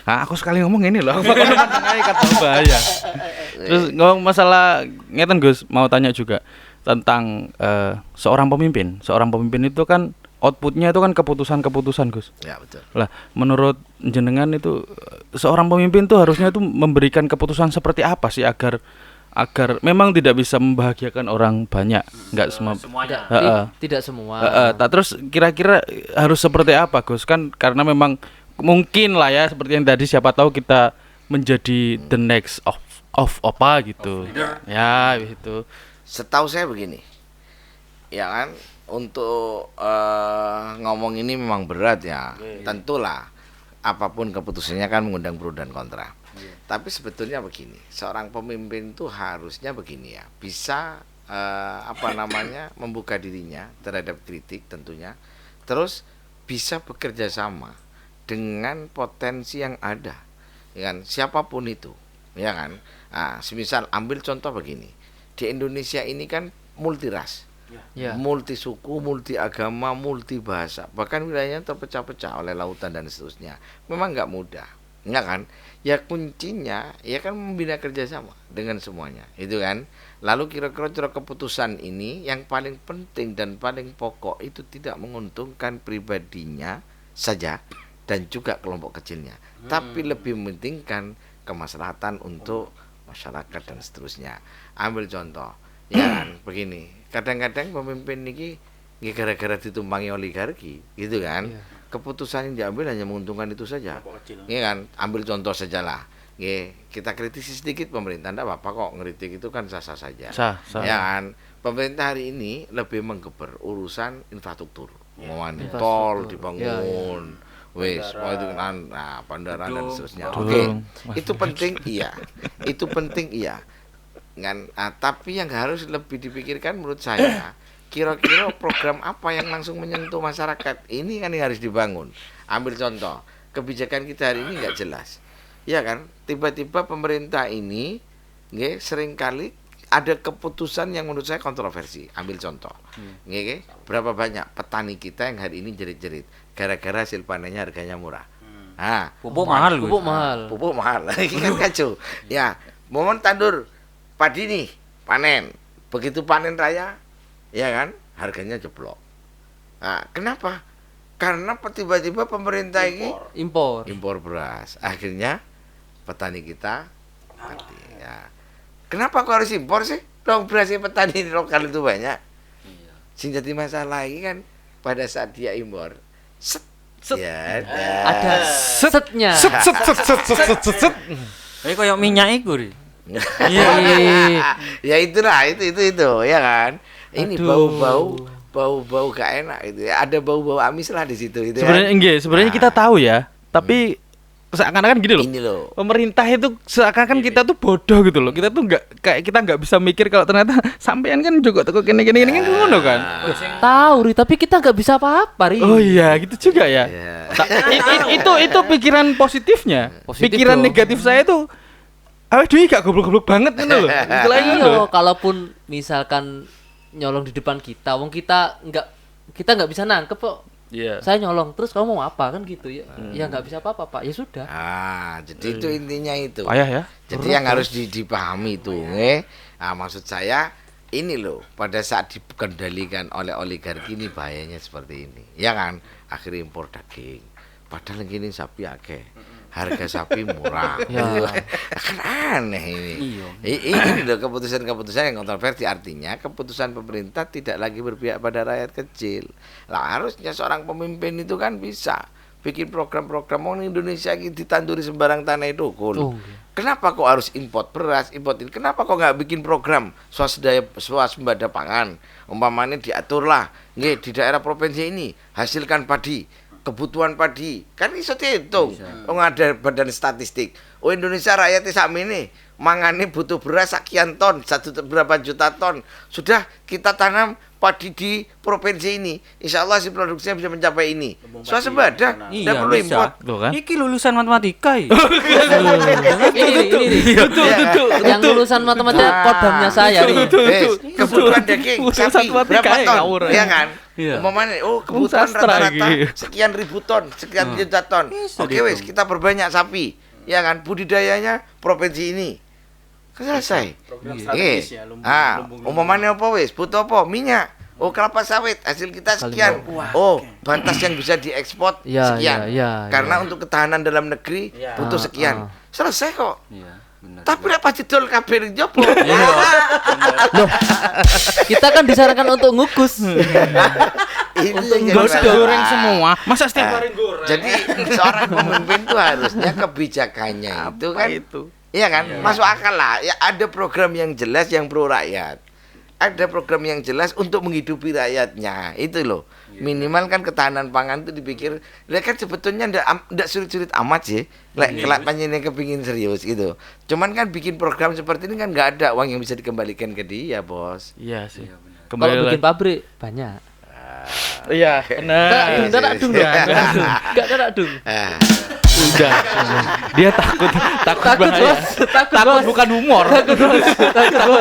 Nah, aku sekali ngomong ini loh. Tengah kata bahaya. Terus ngomong masalah ngeten Gus, mau tanya juga tentang seorang pemimpin. Seorang pemimpin itu kan outputnya itu kan keputusan-keputusan Gus. Ya, betul. Lah, menurut jenengan itu seorang pemimpin tuh harusnya itu memberikan keputusan seperti apa sih agar memang tidak bisa membahagiakan orang banyak, enggak Semuanya. Tidak semua. Terus kira-kira harus seperti apa Gus? Kan karena memang mungkin lah ya seperti yang tadi siapa tahu kita menjadi the next of apa gitu. Ya, gitu. Setahu saya begini. Ya kan, untuk ngomong ini memang berat ya. Tentulah apapun keputusannya kan mengundang pro dan kontra. Tapi sebetulnya begini, seorang pemimpin itu harusnya begini ya, bisa membuka dirinya terhadap kritik tentunya, terus bisa bekerja sama dengan potensi yang ada, ya kan, siapapun itu, ya kan. Nah, semisal ambil contoh begini, di Indonesia ini kan multiras, multi suku, multi agama, multi bahasa, bahkan wilayahnya terpecah-pecah oleh lautan dan seterusnya. Memang nggak mudah, ya kan? Ya kuncinya ya kan membina kerjasama dengan semuanya, itu kan. Lalu kira-kira keputusan ini yang paling penting dan paling pokok itu tidak menguntungkan pribadinya saja dan juga kelompok kecilnya, tapi lebih mementingkan kemaslahatan untuk masyarakat dan seterusnya. Ambil contoh, ya kan, begini. Kadang-kadang pemimpin ini gara-gara ditumpangi oligarki, gitu kan. Keputusan yang diambil hanya menguntungkan itu saja. Iya kan, ambil contoh saja lah. Kita kritisi sedikit pemerintah, enggak apa-apa kok, ngeritik itu kan sah-sah saja. Sah. Ya kan, pemerintah hari ini lebih menggeber urusan infrastruktur. Tol dibangun, semua itu kan, bandara dan seterusnya. Itu penting, iya. Itu penting, iya. Kan, tapi yang harus lebih dipikirkan menurut saya, kira-kira program apa yang langsung menyentuh masyarakat ini kan yang harus dibangun. Ambil contoh, kebijakan kita hari ini nggak jelas, ya kan? Tiba-tiba pemerintah ini, seringkali ada keputusan yang menurut saya kontroversi. Ambil contoh, berapa banyak petani kita yang hari ini jerit-jerit gara-gara hasil panennya harganya murah. Pupuk mahal. Pupuk mahal, ini kan kacau. Ya, momen tandur padi nih panen, begitu panen raya, ya kan, harganya jeblok. Nah, kenapa? Karena tiba-tiba pemerintah ini impor beras. Akhirnya petani kita mati. Ya. Kenapa kok harus impor sih? Dong beras petani lokal itu banyak. Sing jadi masalah ini kan pada saat dia impor, ada setnya. Kayak minyak iku, Ri. Iya. Ya itulah itu ya kan. Ini bau gak enak itu ya. Ada bau-bau amis lah di situ itu. Sebenarnya enggak, sebenarnya kita tahu ya, tapi seakan-akan gini loh. Ini loh. Pemerintah itu seakan-akan kita tuh bodoh gitu loh. Kita tuh kita nggak bisa mikir kalau ternyata sampean kan juga teko kene kan ngono kan. Tahu Ri, tapi kita nggak bisa apa-apa Ri. Oh iya, gitu juga ya. Ya. Itu pikiran positifnya. Positif Pikiran dong. negatif saya tuh awet dhewe gak goblok-goblok banget ngono loh. Istilahnya ngono loh. Iya, kalaupun misalkan nyolong di depan kita, wong kita nggak bisa nangkep kok. Iya. Saya nyolong terus kamu mau apa kan gitu ya? Ya nggak bisa apa-apa Pak. Ya sudah. Jadi itu intinya itu. Payah ya. Jadi yang harus dipahami itu, maksud saya ini loh, pada saat dikendalikan oleh oligarki ini bahayanya seperti ini, ya kan? Akhirnya impor daging, padahal gini sapi akeh, harga sapi murah, Ya. kan aneh ini. Ini loh keputusan-keputusan yang kontroversi, artinya keputusan pemerintah tidak lagi berpihak pada rakyat kecil. Lah harusnya seorang pemimpin itu kan bisa bikin program-program. Mau Indonesia ini ditanduri sembarang tanah itu Oh, Kenapa kok harus import beras, import ini? Kenapa kok nggak bikin program swasembada pangan? Umpamanya diaturlah, nggih di daerah provinsi ini hasilkan padi, kebutuhan padi, kan iso dihitung. Oh ada badan statistik. Oh Indonesia rakyatnya sakmene mangane butuh beras sekian ton, berapa juta ton. Sudah kita tanam padi di provinsi ini, insya Allah si produksinya bisa mencapai ini. Swasembada, tidak perlu import. Tuh kan. Iki lulusan matematika ya. ini. Yang lulusan matematika kodamnya saya Ri. Kebutuhan daging sapi berapa ton? ngawur. Ya kan? Iya. Umpamanya, kebutuhan sastra rata-rata iki. sekian ribu ton, sekian juta ton. Oke wes, kita perbanyak sapi. Ya kan? Budidayanya provinsi ini. Selesai. strategis ya, Umpamanya apa wes? Butuh apa? Minyak. Oh kelapa sawit, hasil kita sekian. Oh batas yang bisa diekspor Ya, sekian. ya, Karena untuk ketahanan dalam negeri butuh sekian. Selesai kok. Iya, benar. Tapi lek pas didol kabeh njopo. Kita kan disarankan untuk ngukus. Ini yang Gak usah jadi goreng masalah. semua. Masa setiap Nah, hari goreng? Jadi seorang pemimpin tuh harusnya kebijakannya itu kan, iya kan, masuk akal lah. Ya ada program yang jelas yang pro rakyat, ada program yang jelas untuk menghidupi rakyatnya. Itu loh. Minimal kan ketahanan pangan itu dipikir. Lah kan sebetulnya ndak sulit-sulit amat sih. Lek kelak panjenengan kepingin serius gitu. Cuman kan bikin program seperti ini kan nggak ada uang yang bisa dikembalikan ke dia, Bos. Iya sih. Kalau Kembali bikin lagi. pabrik banyak. Iya, benar. Enggak dung. Ah. Udah. Dia takut bahaya. Bos. Takut bukan humor. Takut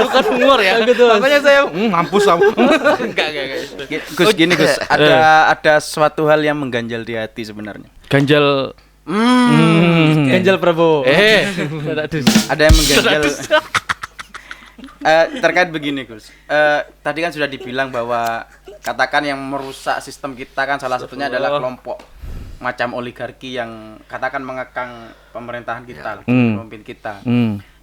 bukan humor ya. Makanya saya mampus kamu. Enggak. Gus gini Gus, ada suatu hal yang mengganjal di hati sebenarnya. Ganjal. Ganjal Prabowo. Ada yang mengganjal. Terkait begini Gus, tadi kan sudah dibilang bahwa katakan yang merusak sistem kita kan salah satunya adalah kelompok macam oligarki yang katakan mengekang pemerintahan kita, pemimpin kita.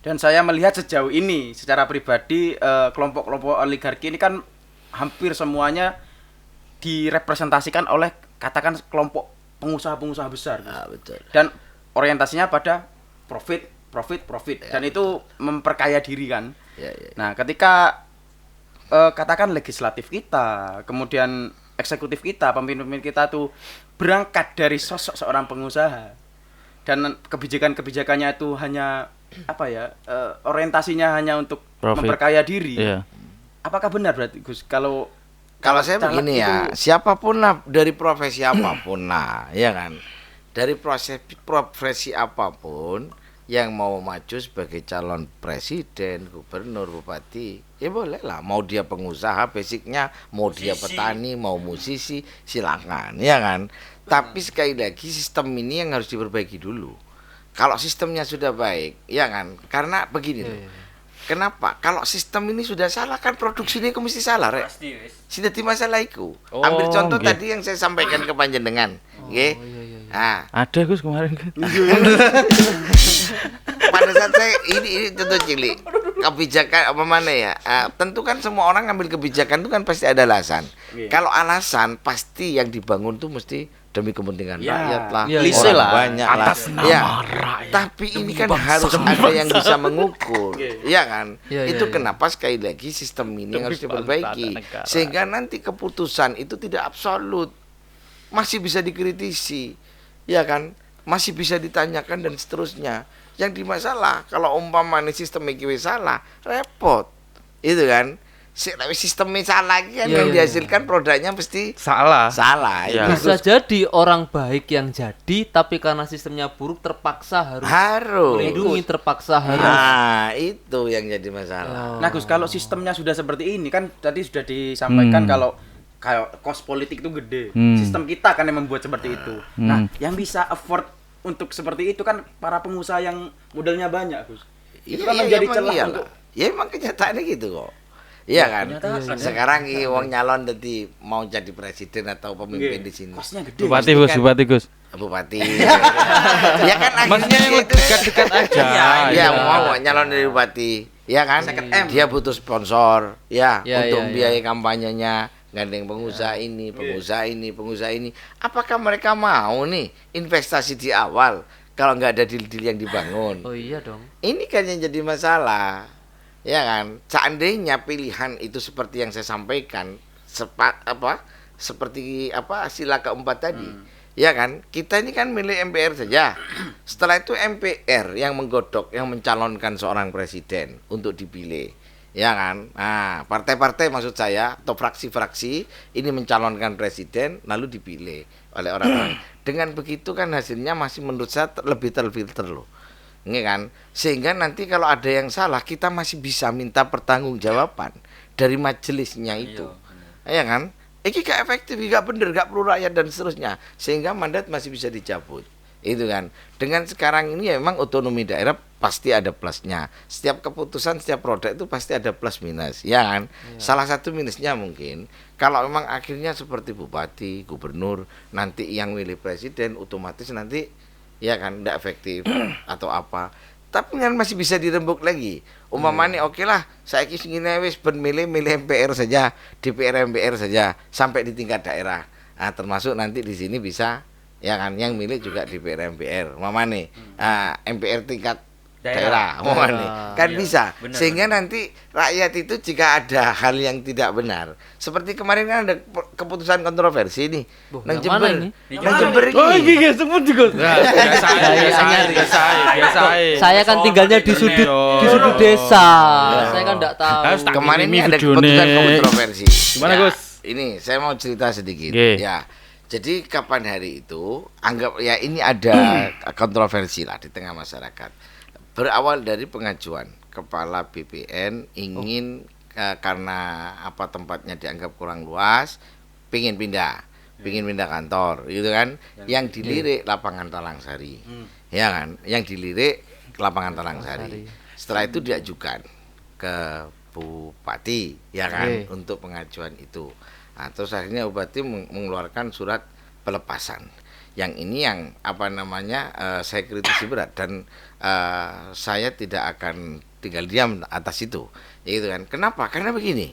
Dan saya melihat sejauh ini secara pribadi kelompok-kelompok oligarki ini kan hampir semuanya direpresentasikan oleh katakan kelompok pengusaha-pengusaha besar. Betul. Dan orientasinya pada profit. Dan itu memperkaya diri kan. Nah, ketika katakan legislatif kita, kemudian eksekutif kita, pemimpin kita tuh berangkat dari sosok seorang pengusaha dan kebijakan-kebijakannya itu hanya orientasinya hanya untuk Profit. memperkaya diri. Iya. Apakah benar berarti Gus kalau Saya caleg begini ya, itu- siapapun lah dari profesi apapun lah, ya kan. Dari profesi apapun yang mau maju sebagai calon presiden, gubernur, bupati, ya boleh lah. Mau dia pengusaha basicnya, mau dia petani, mau musisi, silakan, ya kan. Tapi sekali lagi sistem ini yang harus diperbaiki dulu. Kalau sistemnya sudah baik, ya kan. Karena begini tuh. Kenapa? Kalau sistem ini sudah salah kan produksinya itu mesti salah, Rek. Sudah di masalah itu. Ambil contoh nggih. tadi yang saya sampaikan ke panjenengan, nggih. Nah, Ada Gus kemarin. pada saat saya ini contoh cilik kebijakan apa mana ya, tentu kan semua orang ngambil kebijakan itu kan pasti ada alasan. Kalau alasan pasti yang dibangun tuh mesti demi kepentingan Ya, rakyat lah, klise orang lah. banyak lah. Atas nama Ya, rakyat. tapi ini kan harus ada yang bisa mengukur, ya kan? Iya, Itu iya, kenapa sekali lagi sistem ini Demi harus bangsa diperbaiki dan negara. sehingga nanti keputusan itu tidak absolut, masih bisa dikritisi, ya kan? Masih bisa ditanyakan dan seterusnya. Yang dimasalah kalau umpama nih sistem iki wis salah, repot, itu kan? Sistemnya salah lagi kan Iya, yang iya, dihasilkan produknya mesti Salah. salah. Iya. Itu Bisa jadi orang baik yang jadi, tapi karena sistemnya buruk terpaksa harus harus. melindungi, terpaksa harus. Nah, itu yang jadi masalah. Nah Gus, kalau sistemnya sudah seperti ini kan tadi sudah disampaikan kalau kos politik itu gede. Sistem kita kan yang membuat seperti itu. Nah, yang bisa afford untuk seperti itu kan para pengusaha yang modalnya banyak, Gus. Itu kan menjadi emang celah iyalah. untuk Ya emang kenyataannya gitu kok. Iya kan? Sekarang wong nyalon jadi mau jadi presiden atau pemimpin di sini. kosnya gede. Bupati Pasti Gus, kan- Bupati Gus. Bupati. Ya kan Maksudnya akhirnya yang itu dekat-dekat aja. Iya, mau nyalon dari bupati. Ya kan? Second M. Dia butuh sponsor, ya, Ya, untuk ya, biaya kampanyenya, gandeng pengusaha ini, pengusaha ini, pengusaha ini. Apakah mereka mau nih investasi di awal kalau nggak ada deal-deal yang dibangun? Oh iya dong. Ini kan yang jadi masalah. Ya kan? Seandainya pilihan itu seperti yang saya sampaikan, seperti sila keempat tadi. Ya kan? Kita ini kan milik MPR saja. Setelah itu MPR yang menggodok, yang mencalonkan seorang presiden untuk dipilih. Ya kan? Nah, partai-partai maksud saya atau fraksi-fraksi ini mencalonkan presiden lalu dipilih oleh orang-orang. Dengan begitu kan hasilnya masih menurut saya lebih terfilter loh. Ini kan, sehingga nanti kalau ada yang salah kita masih bisa minta pertanggungjawaban dari majelisnya itu, ya kan? Ini gak efektif, gak bener, gak perlu rakyat dan seterusnya, sehingga mandat masih bisa dicabut, itu kan? Dengan sekarang ini ya memang otonomi daerah pasti ada plusnya. Setiap keputusan, setiap produk itu pasti ada plus minus, ya kan? Salah satu minusnya mungkin kalau memang akhirnya seperti bupati, gubernur, nanti yang milih presiden, otomatis nanti ya kan tidak efektif atau apa, tapi kan masih bisa dirembuk lagi. Umpamanya oke lah, saya ingin wis ben milih MPR saja, DPR MPR saja sampai di tingkat daerah. Nah, termasuk nanti di sini bisa ya kan yang milih juga DPR MPR. Umpamanya MPR tingkat daerah, kan bisa. Sehingga nanti rakyat itu jika ada hal yang tidak benar, seperti kemarin kan ada keputusan kontroversi nih, nang yang mana Jember, ini? nang Jember ini. Oh, iya sebut juga. Saya kan tinggalnya di sudut desa. Saya kan enggak tahu. Harus tak Kemarin kirimi ini ada videonya. keputusan kontroversi. Gimana, Ya, Gus? Ini saya mau cerita sedikit. Oke. Ya. Jadi kapan hari itu anggap ya ini ada kontroversi lah di tengah masyarakat. Berawal dari pengajuan kepala BPN ingin karena apa tempatnya dianggap kurang luas, pingin pindah kantor, gitu kan? Yang dilirik lapangan Talangsari, ya kan? Yang dilirik lapangan Talangsari. Setelah itu diajukan ke bupati, ya kan? Untuk pengajuan itu. Nah, terus akhirnya bupati mengeluarkan surat pelepasan. Yang ini yang saya kritisi berat dan saya tidak akan tinggal diam atas itu, gitu kan? Kenapa? Karena begini,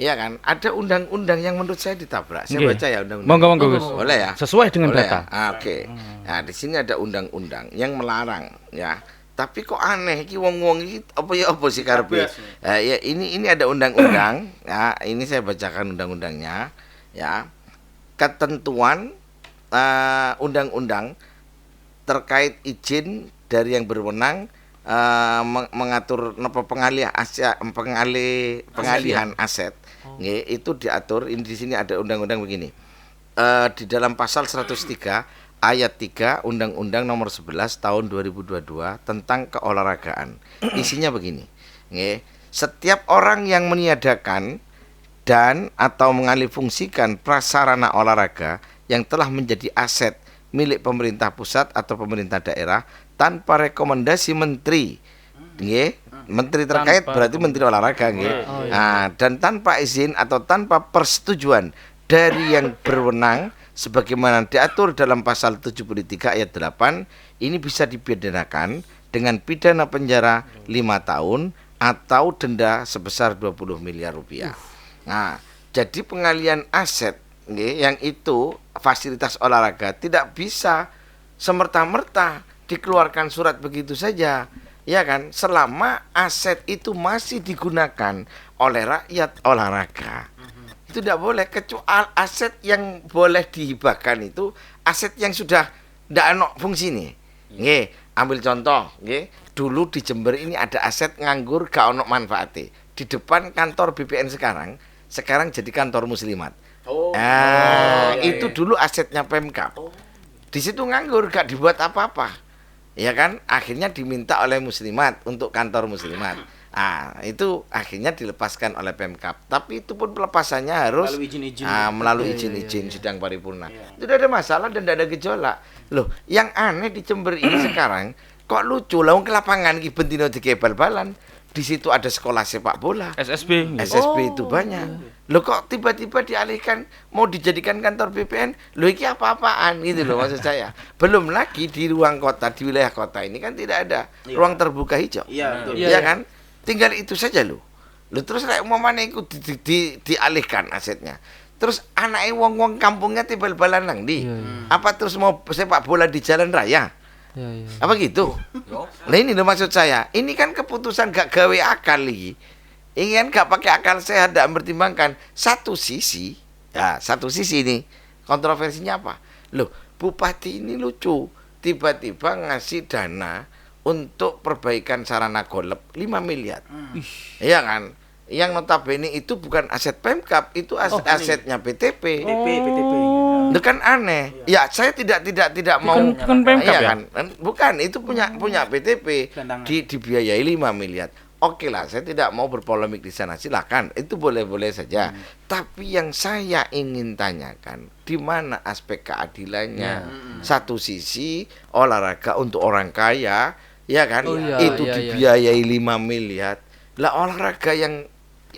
ya kan? Ada undang-undang yang menurut saya ditabrak. Saya baca ya undang-undang. Monggo Gus. Boleh ya? Sesuai dengan Boleh data. ya? Oke. Nah, di sini ada undang-undang yang melarang, ya. Tapi kok aneh iki wong-wong iki apa sih karepe? Ya ini ada undang-undang, ya. Ini saya bacakan undang-undangnya, ya. Ketentuan undang-undang terkait izin dari yang berwenang mengatur pengalihan aset. Nggih, itu diatur di sini ada undang-undang begini. Di dalam pasal 103 ayat 3 Undang-Undang Nomor 11 Tahun 2022 tentang keolahragaan. Isinya begini. Nggih, setiap orang yang meniadakan dan atau mengalihfungsikan prasarana olahraga yang telah menjadi aset milik pemerintah pusat atau pemerintah daerah tanpa rekomendasi menteri, nggih, menteri terkait berarti menteri olahraga, nggih. Nah, dan tanpa izin atau tanpa persetujuan dari yang berwenang sebagaimana diatur dalam pasal 73 ayat 8, ini bisa dipidanakan dengan pidana penjara 5 tahun atau denda sebesar 20 miliar rupiah. Nah, jadi pengalian aset nggih, yang itu fasilitas olahraga tidak bisa semerta-merta dikeluarkan surat begitu saja. Ya kan, selama aset itu masih digunakan oleh rakyat olahraga. Itu tidak boleh, kecuali aset yang boleh dihibahkan itu aset yang sudah tidak ono fungsi nih. Nggih, ambil contoh, nggih. Dulu di Jember ini ada aset nganggur gak ono manfaatnya. Di depan kantor BPN sekarang jadi kantor Muslimat. Itu dulu asetnya Pemkab. Di situ nganggur gak dibuat apa-apa. Ya kan, akhirnya diminta oleh Muslimat untuk kantor Muslimat. Itu akhirnya dilepaskan oleh Pemkab. Tapi itu pun pelepasannya harus melalui izin sidang paripurna. Itu tidak ada masalah dan tidak ada gejolak. Loh, yang aneh di Jember ini sekarang kok lucu, lawan ke lapangan ki bentino dikebal balan. Di situ ada sekolah sepak bola. SSB. SSB itu banyak. Loh kok tiba-tiba dialihkan mau dijadikan kantor BPN? Loh iki apa-apaan gitu loh maksud saya. Belum lagi di ruang kota, di wilayah kota ini kan tidak ada ruang terbuka hijau. Iya, betul. Iya kan? Tinggal itu saja loh. Loh terus lek umpamane iku dialihkan asetnya. Terus anake wong-wong kampungnya tibal balan nang ndi? Apa terus mau sepak bola di jalan raya? Apa gitu? Nah ini loh maksud saya. Ini kan keputusan gak gawe akal nih. Ini kan gak pakai akal sehat, gak mempertimbangkan. Satu sisi ini kontroversinya apa? Loh, bupati ini lucu. Tiba-tiba ngasih dana untuk perbaikan sarana golf 5 miliar. Iya kan? Yang notabene itu bukan aset Pemkab, itu asetnya PTP. PTP. Itu kan aneh. Ya, saya tidak mau Bukan Pemkab iya ya? kan? Bukan, itu punya PTP dibiayai 5 miliar. Oke lah, saya tidak mau berpolemik di sana. Silakan, itu boleh-boleh saja. Tapi yang saya ingin tanyakan, di mana aspek keadilannya? Satu sisi olahraga untuk orang kaya, ya kan? Itu dibiayai 5 miliar. Lah olahraga yang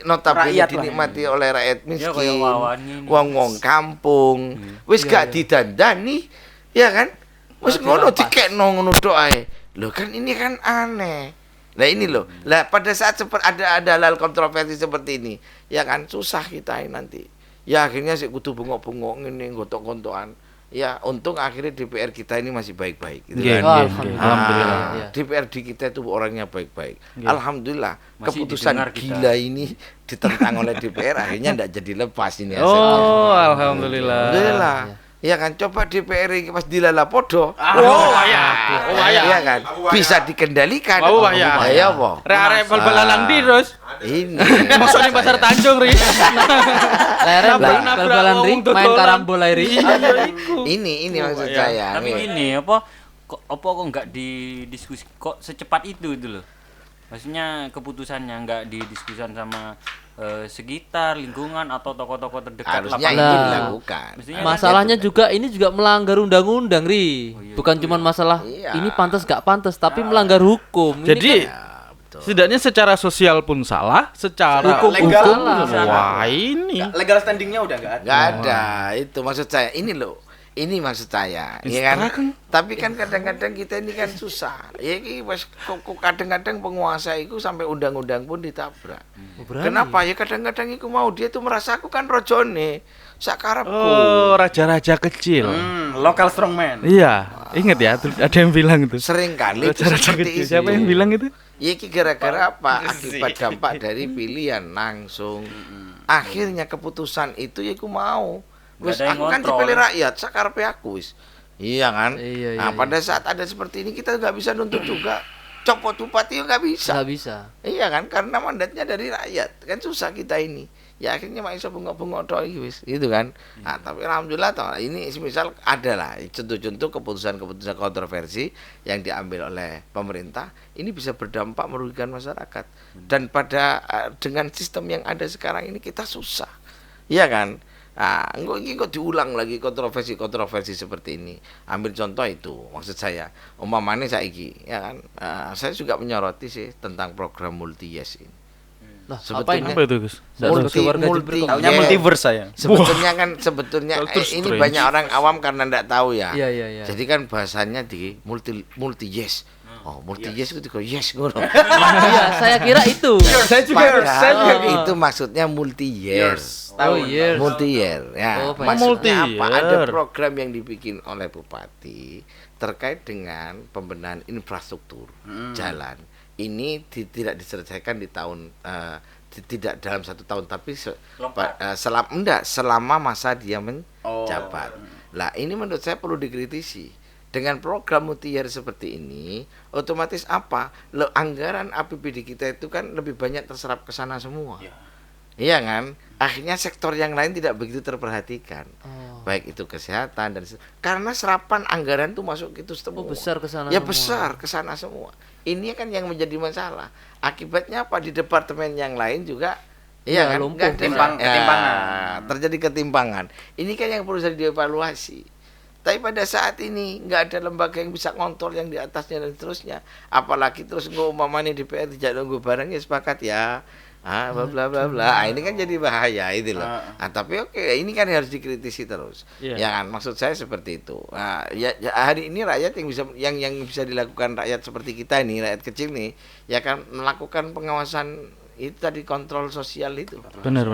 notabene dinikmati oleh rakyat miskin, wong-wong kampung, wis gak didandani, ya kan? Wis ngono dikekno ngono tok ae. Loh kan ini kan aneh. Nah ini loh. Lah pada saat ada hal kontroversi seperti ini, ya kan susah kita ini nanti. Ya akhirnya sih kudu bengok-bengok ngene gontok-gontokan. Ya untung akhirnya DPR kita ini masih baik-baik gitu kan. Alhamdulillah. DPRD kita itu orangnya baik-baik. Yeah. Alhamdulillah. Masih Keputusan didengar kita. gila ini ditentang oleh DPR akhirnya tidak jadi lepas ini asetnya. Oh, alhamdulillah. Alhamdulillah. Ya kan, coba DPR ini pas dilala podo. Iya kan, bisa dikendalikan. Ya apa? Rek bal-balan ndi terus? Ini. Masuk ning pasar Tanjung ri. Lereng bal-balan ri, main karambola ri. Ini maksud saya. Tapi gini, apa kok nggak didiskusi kok secepat itu loh. Maksudnya keputusannya nggak didiskusikan sama sekitar lingkungan atau tokoh-tokoh terdekat Harusnya lapangan. ini dilakukan. Mestinya Masalahnya juga ini juga melanggar undang-undang ri. Bukan cuma masalah Iya. ini pantas gak pantas, tapi melanggar hukum. Ini Jadi kan- setidaknya secara sosial pun salah, secara Hukum legal pun pun salah. Wah ini. Legal standingnya udah nggak ada. Nggak ada. Itu maksud saya. Ini loh. Ini maksud saya, ya kan? Tapi kan kadang-kadang kita ini kan susah. Ya ini kok kadang-kadang penguasa itu sampai undang-undang pun ditabrak. Kenapa? Ya kadang-kadang itu mau dia tuh merasa aku kan rojone, sakarepku. Oh, raja-raja kecil. Local strongman. Iya, ingat ya, ada yang bilang itu. Sering kali itu Raja-raja seperti kecil. itu. Siapa yang bilang itu? Ya ini gara-gara apa? Akibat dampak dari pilihan langsung. Akhirnya keputusan itu ya aku mau. Wis Nggak ada yang aku kan ngontrol. dipilih rakyat, sakarepe aku wis. Iya kan? Iya, Nah, iya, pada saat ada seperti ini kita nggak bisa nuntut juga. Copot bupati nggak bisa. Nggak bisa. Iya kan? Karena mandatnya dari rakyat. Kan susah kita ini. Ya akhirnya mak iso bengok-bengok tok iki wis, gitu kan. Nah, tapi alhamdulillah toh ini misal ada lah contoh-contoh keputusan-keputusan kontroversi yang diambil oleh pemerintah ini bisa berdampak merugikan masyarakat. Dan pada dengan sistem yang ada sekarang ini kita susah. Iya kan? Nah, kok diulang lagi kontroversi seperti ini. Ambil contoh itu, maksud saya, umpamanya saiki, ya kan? Saya juga menyoroti sih tentang program multi-yes ini. Lah, Sebetulnya- Apa itu, Gus? Taunya multiverse saya. Sebetulnya Doctor ini Strange. banyak orang awam karena ndak tahu ya. Iya. Jadi kan bahasanya di multi yes. Oh, multi yes itu kok yes ngono. Iya, saya kira itu. Padahal itu maksudnya multi year. Oh, years. Multi year. Ya, Oh, baik. maksudnya apa? Multi-year. Ada program yang dibikin oleh bupati terkait dengan pembenahan infrastruktur jalan. Ini tidak diselesaikan di tahun tidak dalam 1 tahun tapi selama masa dia menjabat. Lah ini menurut saya perlu dikritisi. Dengan program multi-year seperti ini, otomatis apa? Anggaran APBD kita itu kan lebih banyak terserap ke sana semua. Iya kan? Akhirnya sektor yang lain tidak begitu terperhatikan. Baik itu kesehatan dan karena serapan anggaran itu masuk gitu semua. Besar ke sana Ya semua. besar ke sana semua. Ini kan yang menjadi masalah. Akibatnya apa di departemen yang lain juga iya kan? lumpuh. Nggak ada- Ketimpangan. terjadi ketimpangan. Ini kan yang perlu dievaluasi. Tapi pada saat ini nggak ada lembaga yang bisa ngontrol yang di atasnya dan seterusnya. Apalagi terus umpamanya DPR tidak nunggu barang ya sepakat ya. Bla bla bla bla. Ini kan jadi bahaya itu loh. Tapi oke, ini kan harus dikritisi terus. Iya. Ya kan, maksud saya seperti itu. Ya, hari ini rakyat yang bisa dilakukan rakyat seperti kita ini, rakyat kecil nih, ya kan melakukan pengawasan itu tadi kontrol sosial itu. Benar.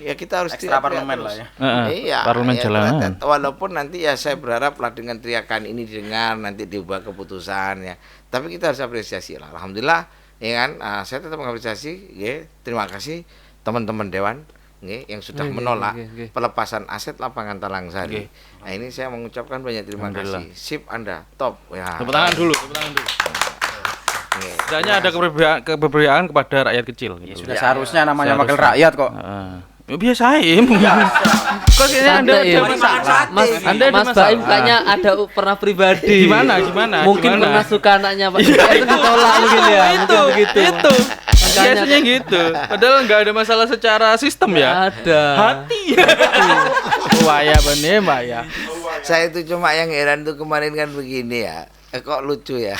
Ya kita harus Ekstra teriak-teriak parlemen terus. lah ya. Iya, Parlemen ya, jalanan. walaupun nanti ya saya berharap lah dengan teriakan ini didengar nanti diubah keputusan ya. Tapi kita harus apresiasi lah. Alhamdulillah, ya kan. Saya tetap mengapresiasi. Ya, terima kasih teman-teman dewan yang sudah menolak pelepasan aset lapangan Talang Sari. Nah ini saya mengucapkan banyak terima kasih. Sip Anda, top. Ya. Tepuk tangan dulu. Setidaknya ada keberpihakan kepada rakyat kecil gitu. Sudah seharusnya namanya wakil Seharusnya. rakyat kok. Ya biasa ya. Kok kayaknya Anda Santai, ada ya. masalah? Anda Mas Baim kayaknya ada pernah pribadi. Gimana? Mungkin Gimana? pernah suka anaknya Pak. Itu ditolak mungkin ya. Mungkin begitu. Itu. Biasanya gitu. Padahal nggak ada masalah secara sistem ya. Ada. Hati. Wah ya bener Mbak ya. Saya itu cuma yang heran tuh kemarin kan begini ya. Kok lucu ya.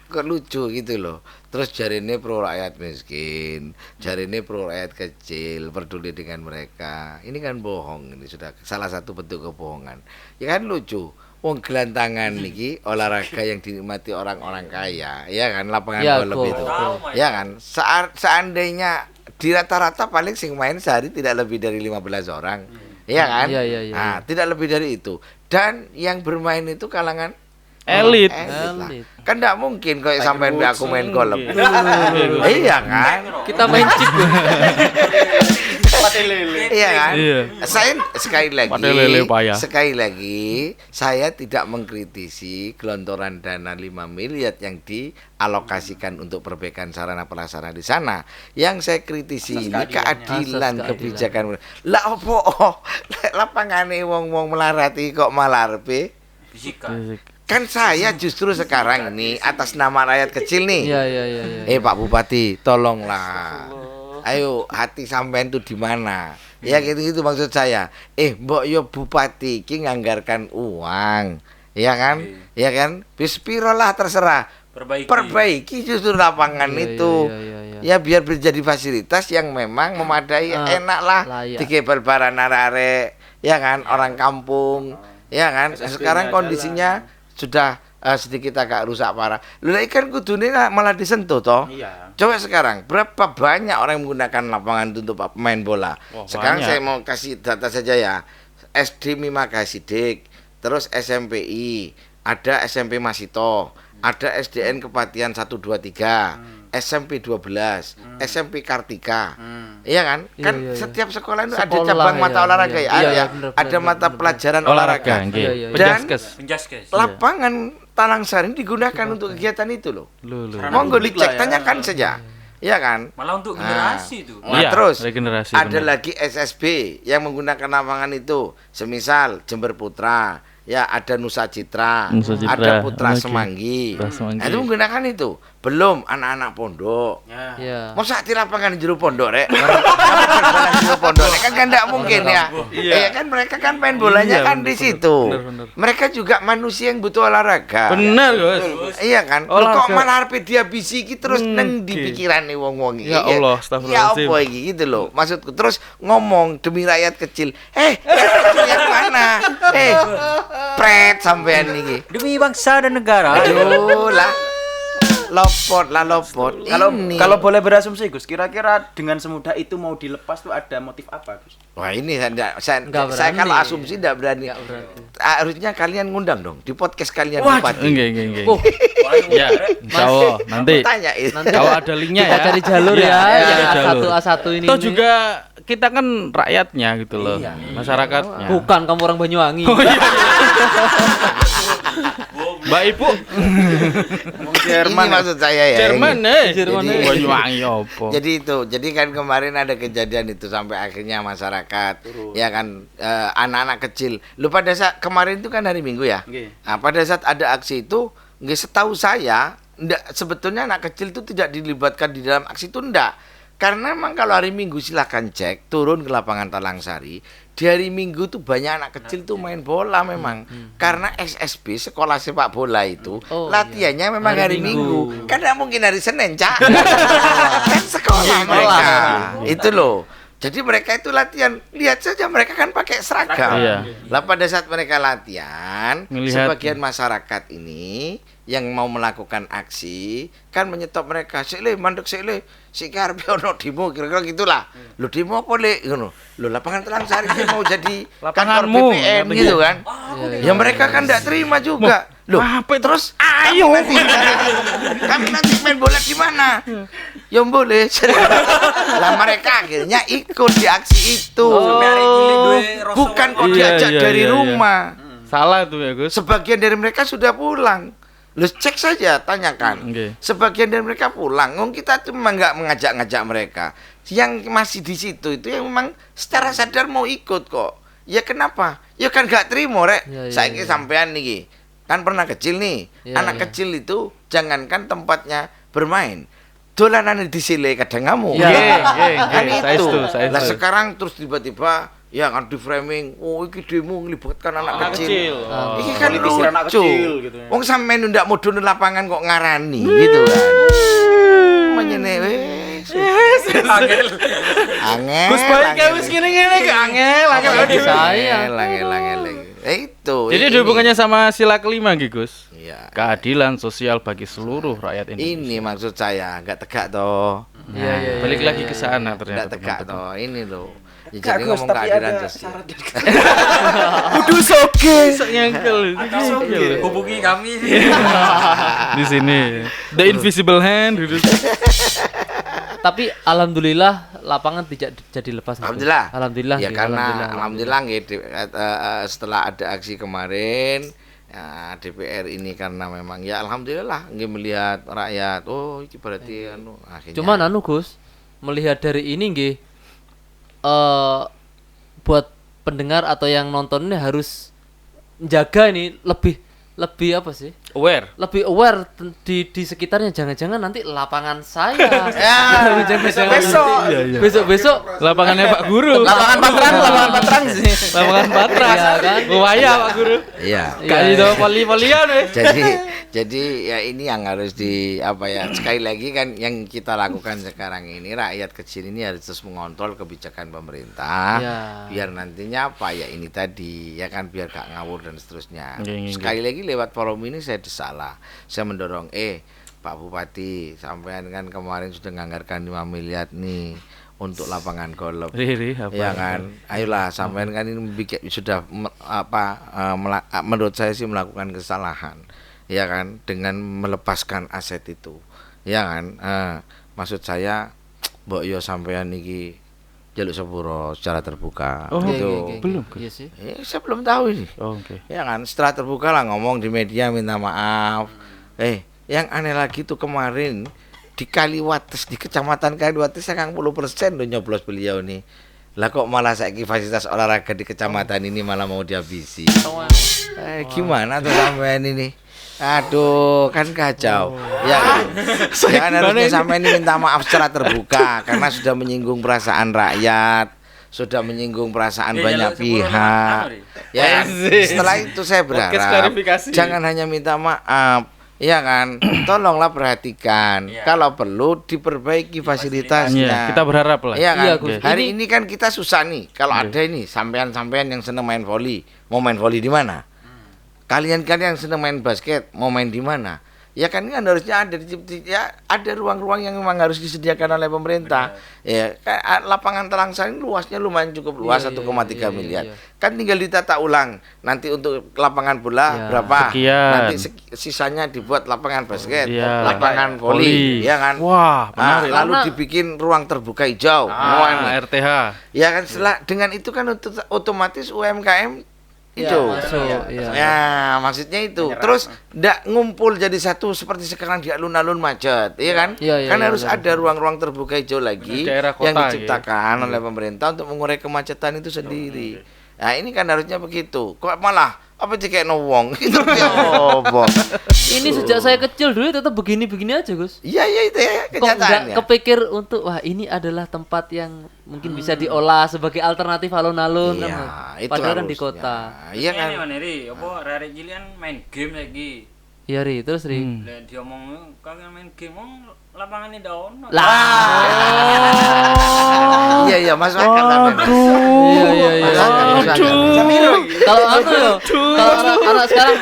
Kok lucu gitu loh. Terus jarine pro rakyat miskin, jarine pro rakyat kecil, peduli dengan mereka. Ini kan bohong, ini sudah salah satu bentuk kebohongan. Ya kan lucu. Wong gelantangan niki olahraga yang dinikmati orang-orang kaya, ya kan lapangan Ya, golf golf. itu. Ya kan seandainya di rata-rata paling sing main sehari tidak lebih dari 15 orang. Iya kan? Iya. Nah, tidak lebih dari itu. Dan yang bermain itu kalangan Elit. lah. Elit. Kan enggak mungkin kok sampean aku main golf. Iya. Iya kan? Kita main chip. Iya kan? Iya. Saya sekali Padahal lele payah. saya tidak mengkritisi gelontoran dana 5 miliar yang dialokasikan untuk perbaikan sarana prasarana di sana. Yang saya kritisi ini keadilan Asas kebijakan. Lah opo lapangane wong-wong melarati kok malah arepe? Kan saya justru sekarang ini atas nama rakyat kecil nih. Iya. Pak Bupati, tolonglah. Ayo hati sampean tuh di mana? Ya gitu maksud saya. Mbok yo Bupati ki nganggarkan uang. Ya kan? Ya kan? Wis piro lah terserah. Perbaiki justru lapangan itu. Iya. Ya biar menjadi fasilitas yang memang memadai, enak lah. Layak. Dikebal barang arek-arek, ya kan? Orang kampung. Ya kan? Sekarang kondisinya sudah sedikit agak rusak parah. Lha ikan kudune malah disentuh toh. Iya. Coba sekarang berapa banyak orang yang menggunakan lapangan itu untuk pemain bola. Sekarang banyak. saya mau kasih data saja ya. SD Mima Gasidik, terus SMPI, ada SMP Masito, ada SDN Kepatihan 123, SMP 12, SMP Kartika. Iya kan? Kan Iya. setiap sekolah itu ada Sekolah, cabang mata iya, olahraga iya. ya. Ada Iya, ya. bener, Ada bener, mata bener. pelajaran Olahraga, olahraga. nggih. Iya. Penjaskes. Lapangan Talang Sari digunakan untuk kegiatan itu loh. Lu. Monggo dicek, tanyakan saja. Iya kan? Malah untuk generasi itu. Nah, Iya, terus regenerasi, ada benar. lagi SSB yang menggunakan lapangan itu, semisal Jember Putra, ya ada Nusa Citra, Nusa Citra, ada Putra oke. Semanggi. Putra Semanggi. Nah, itu menggunakan itu. Belum anak-anak pondok. Iya. Masa di lapangan jero pondok rek? Lapangan jero pondok rek kan enggak mungkin ya. Iya kan mereka kan main bolanya Iya, kan di situ. bener. Mereka juga manusia yang butuh olahraga. Bener, Gus. Iya kan? Loh, kok Olahraga. malah arep dia bisi iki terus neng di Oke. pikirane wong-wong iki. Ya Allah, Ya astagfirullahaladzim. apa iki gitu loh. Maksudku terus ngomong demi rakyat kecil. Rakyat kecil yang mana? Pret sampean iki. Demi bangsa dan negara. Aduh lah. lopot. Kalau Ini. kalau boleh berasumsi Gus, kira-kira dengan semudah itu mau dilepas tuh ada motif apa Gus? Wah ini Nggak saya berani. kalau asumsi tidak berani. Nggak berani. Harusnya kalian ngundang dong di podcast kalian Wah, Bupati. Enggak. Oh, Ya, insya Allah nanti Tanya nanti kalau ada linknya kita ya. cari jalur Iya, ya, iya, yang jalur. A1 ini. Toh juga kita kan rakyatnya gitu loh, masyarakatnya. Bukan kamu orang Banyuwangi. Mbak Ibu, Ini maksud saya ya. Jerman ini. Jerman Jadi- Banyuwangi opo. Jadi itu, jadi kan kemarin ada kejadian itu sampai akhirnya masyarakat, ya kan anak-anak kecil. Lu pada saat kemarin itu kan hari Minggu ya. Nggih. Nah, pada saat ada aksi itu, nggak setahu saya, sebetulnya anak kecil itu tidak dilibatkan di dalam aksi itu enggak. Karena memang kalau hari Minggu silahkan cek turun ke lapangan Talangsari. Di hari Minggu tuh banyak anak kecil tuh main bola memang. Karena SSB sekolah sepak bola itu Oh, latihannya memang hari Hari Minggu. Minggu. Kan nggak mungkin hari Senin, Cak. Kan sekolah mereka. Itu loh. Jadi mereka itu latihan, lihat saja mereka kan pakai seragam. Iya. Lah pada saat mereka latihan, Ngelihat. sebagian masyarakat ini yang mau melakukan aksi kan menyetop mereka, "Sik mandek sik le, sik arep ono demo," kira-kira gitulah. Lu demo apa le? Ngono. Lu lapangan Talangsari ini mau jadi kantor Lapanganmu, BPN katanya. gitu kan. Ya mereka kan enggak terima juga. Loh, terus ayo kami nanti main bola di mana? Ya boleh. Lah mereka akhirnya ikut di aksi itu. Bukan kok Iya, diajak iya, dari iya, iya. rumah. Salah tuh ya Gus. Sebagian dari mereka sudah pulang. Lu cek saja, tanyakan. Oke. Sebagian dari mereka pulang. Ngomong kita tuh memang nggak mengajak-ngajak mereka. Yang masih di situ itu yang memang secara sadar mau ikut kok. Ya kenapa? Ya kan gak terima rek. Ya, ya, Saiki ya. sampean nih. Kan pernah kecil nih. Ya, Anak ya. kecil itu jangankan tempatnya bermain. Dolanan disile kadang ngamuk. Iya, iya, Kan iya. Saya itu. setuju, saya Lah setuju. sekarang terus tiba-tiba ya kan di framing, oh iki demo ngelibatkan anak kecil. Oh. Iki kan Politisir anak lucu. kecil gitu ya. Wong sampean ndak mudhun di lapangan kok ngarani gitu kan. Menyene wis. Angel. Gus Baik kayak wis ngene-ngene ke angel. Apalagi saya. Angel. Itu. Jadi ada ini. hubungannya sama sila kelima gitu Gus. Iya. Keadilan sosial bagi seluruh rakyat Indonesia. Ini maksud saya, enggak tegak toh. Iya, iya, iya. Balik lagi ke sana Enggak ternyata. tegak teman-teman. toh. Ini loh. Ya, Enggak, jadi Gus, ngomong tapi keadilan ada sosial. syarat dari Kudu soge. Nyangkel. Nyangkel. Hubungi kami. Di sini. The Invisible Hand. Tapi alhamdulillah lapangan tidak jadi lepas. Mas. Alhamdulillah. Alhamdulillah. Ya nggih, karena alhamdulillah nggih, setelah ada aksi kemarin ya, DPR ini karena memang ya alhamdulillah nggih melihat rakyat. Oh, ini berarti anu akhirnya. Cuman anu Gus, melihat dari ini nggih buat pendengar atau yang nonton ini harus menjaga ini lebih apa sih? Aware. Lebih aware di sekitarnya, jangan-jangan nanti lapangan saya. Besok Lapangannya Pak Guru. lapangan patrang sih. Lapangan Patra. Iya kan? Waya Pak Guru. Iya. Kasih tau poli-polian weh. Jadi ya ini yang harus di apa ya, sekali lagi kan yang kita lakukan sekarang ini, rakyat kecil ini harus terus mengontrol kebijakan pemerintah. Ya. Biar nantinya apa ya, ini tadi ya kan, biar gak ngawur dan seterusnya. Nggih. Sekali lagi lewat forum ini saya salah. Saya mendorong Pak Bupati, sampean kan kemarin sudah nganggarkan 5 miliar nih untuk lapangan golf. Riri apa? Ya kan, ayolah sampean kan ini sudah menurut saya sih melakukan kesalahan, ya kan, dengan melepaskan aset itu, ya kan. Maksud saya, mbok yo sampean iki jaluk sepuro secara terbuka. Oh, gitu. belum. Iya sih. Saya belum tahu ini. Oh, oke. Ya kan, setelah terbuka lah ngomong di media minta maaf. Yang aneh lagi tuh kemarin di Kaliwates, di Kecamatan Kaliwates 90% loh nyoblos beliau nih. Lah kok malah saiki fasilitas olahraga di kecamatan ini malah mau dihabisi. Gimana tuh sampean ini? Aduh, kan kacau. Ya kan? Ya kan harusnya sampean ini minta maaf secara terbuka karena sudah menyinggung perasaan rakyat, sudah menyinggung perasaan banyak pihak. Ya kan? Setelah itu saya Podcast berharap klarifikasi. jangan hanya minta maaf, ya kan, tolonglah perhatikan. Kalau perlu diperbaiki fasilitasnya. Iya, kita berharap lah. Iya kan? Iya, Gus. Hari ini kan kita susah nih. Kalau ada ini sampean-sampean yang seneng main voli, mau main voli di mana? Kalian yang seneng main basket, mau main di mana? Ya kan harusnya ada ya ada ruang-ruang yang memang harus disediakan oleh pemerintah. Ya, lapangan Terangsang ini luasnya lumayan cukup luas, 1,3 miliar. Kan tinggal ditata ulang. Nanti untuk lapangan bola berapa? Sekian. Nanti sisanya dibuat lapangan basket, Iya. lapangan voli, ya kan? Wah, menarik. Lalu dibikin ruang terbuka hijau. RTH. Ya kan setelah dengan itu kan otomatis UMKM itu. masuk, Ya, maksudnya itu. Terus ndak ngumpul jadi satu seperti sekarang di alun-alun macet, iya kan? Iya, Kan iya, harus benar. ada ruang-ruang terbuka hijau lagi Daerah kota, yang diciptakan oleh pemerintah untuk mengurai kemacetan itu sendiri. Nah, ini kan harusnya begitu. Kok malah apa sih kayak wong itu apa? Ini sejak saya kecil dulu tetap begini-begini aja, Gus. Iya itu ya Kok nggak kenyataannya. kepikir untuk wah ini adalah tempat yang mungkin bisa diolah sebagai alternatif alun-alun Iya, kan. itu Padahal kan di harusnya. kota. Iya kan? Ini mana Ri, apa Rare Jilian main game lagi. Iya Ri, terus Ri. Lah diomong kagak main game, lapangan ini daun. Iya masuk akal kan. Iya. Kalau aku yo, kalau anak-anak sekarang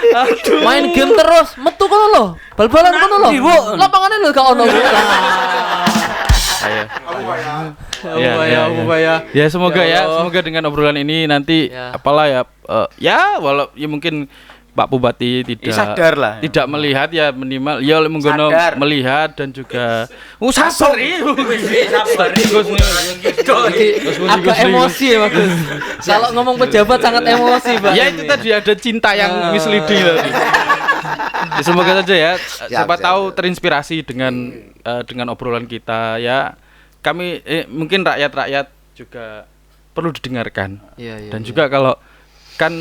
main game terus, metu kono lho. Bal-balan kono lho. Lapangannya lho gak ono. Ya semoga semoga dengan obrolan ini nanti Ya. apalah ya ya mungkin Pak Bupati tidak sadar lah. tidak melihat ya minimal ya menggono Sadar. melihat dan juga sabar Agak emosi ya Mas. Kalau ngomong pejabat sangat emosi, Pak. ya itu tadi ada cinta yang misleading tadi. Ya, semoga saja ya siapa siap. tahu terinspirasi dengan obrolan kita ya kami mungkin rakyat juga perlu didengarkan. Iya. Dan juga kalau kan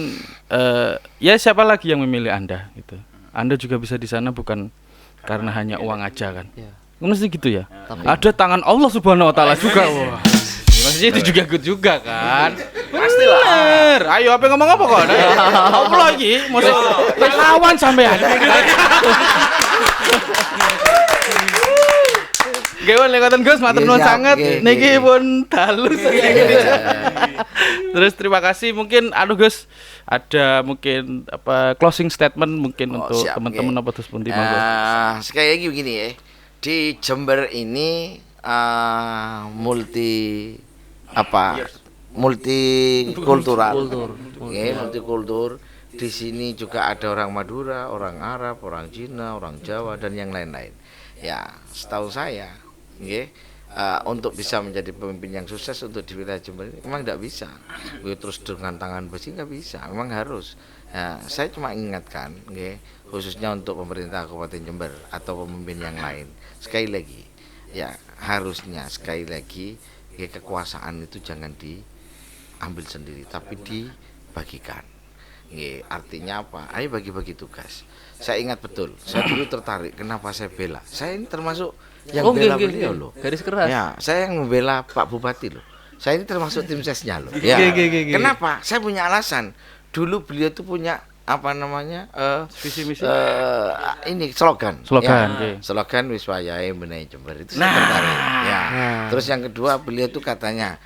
ya siapa lagi yang memilih Anda gitu. Anda juga bisa di sana bukan karena hanya uang aja kan. Iya. Mesti gitu ya. Ada tangan Allah Subhanahu wa taala juga. Wah. Ya, maksudnya itu juga good juga kan. Pastilah. Ayo apa ngomong apa kok? Apa lagi? Mesti lawan sampean. Gawon lekatan Gus matur nuwun Siap, sangat nggih, niki nggih. pun halus. Terus terima kasih mungkin Gus ada mungkin apa closing statement mungkin untuk siap, teman-teman nggih. apa terus pun monggo. Sekali lagi begini ya. Di Jember ini multikultural. Multikultur. Di sini juga ada orang Madura, orang Arab, orang Cina, orang Jawa dan yang lain-lain. Ya, setahu saya, untuk bisa menjadi pemimpin yang sukses untuk di wilayah Jember ini memang tidak bisa. Terus dengan tangan besi nggak bisa, memang harus. Ya, saya cuma ingatkan, khususnya untuk pemerintah Kabupaten Jember atau pemimpin yang lain. Sekali lagi, ya harusnya sekali lagi kekuasaan itu jangan diambil sendiri, tapi dibagikan. Artinya apa? Ayo bagi-bagi tugas. Saya ingat betul, saya dulu tertarik. Kenapa saya bela? Saya ini termasuk yang bela beliau loh. Garis keras. Ya, saya yang membela Pak Bupati loh. Saya ini termasuk tim sesnya loh. Ya. Kenapa? Saya punya alasan. Dulu beliau tuh punya apa namanya Visi misi. ini slogan. Slogan, Ya, oke. slogan Wiswayahe Benahi Jember itu saya tertarik. Ya. Terus yang kedua beliau tuh katanya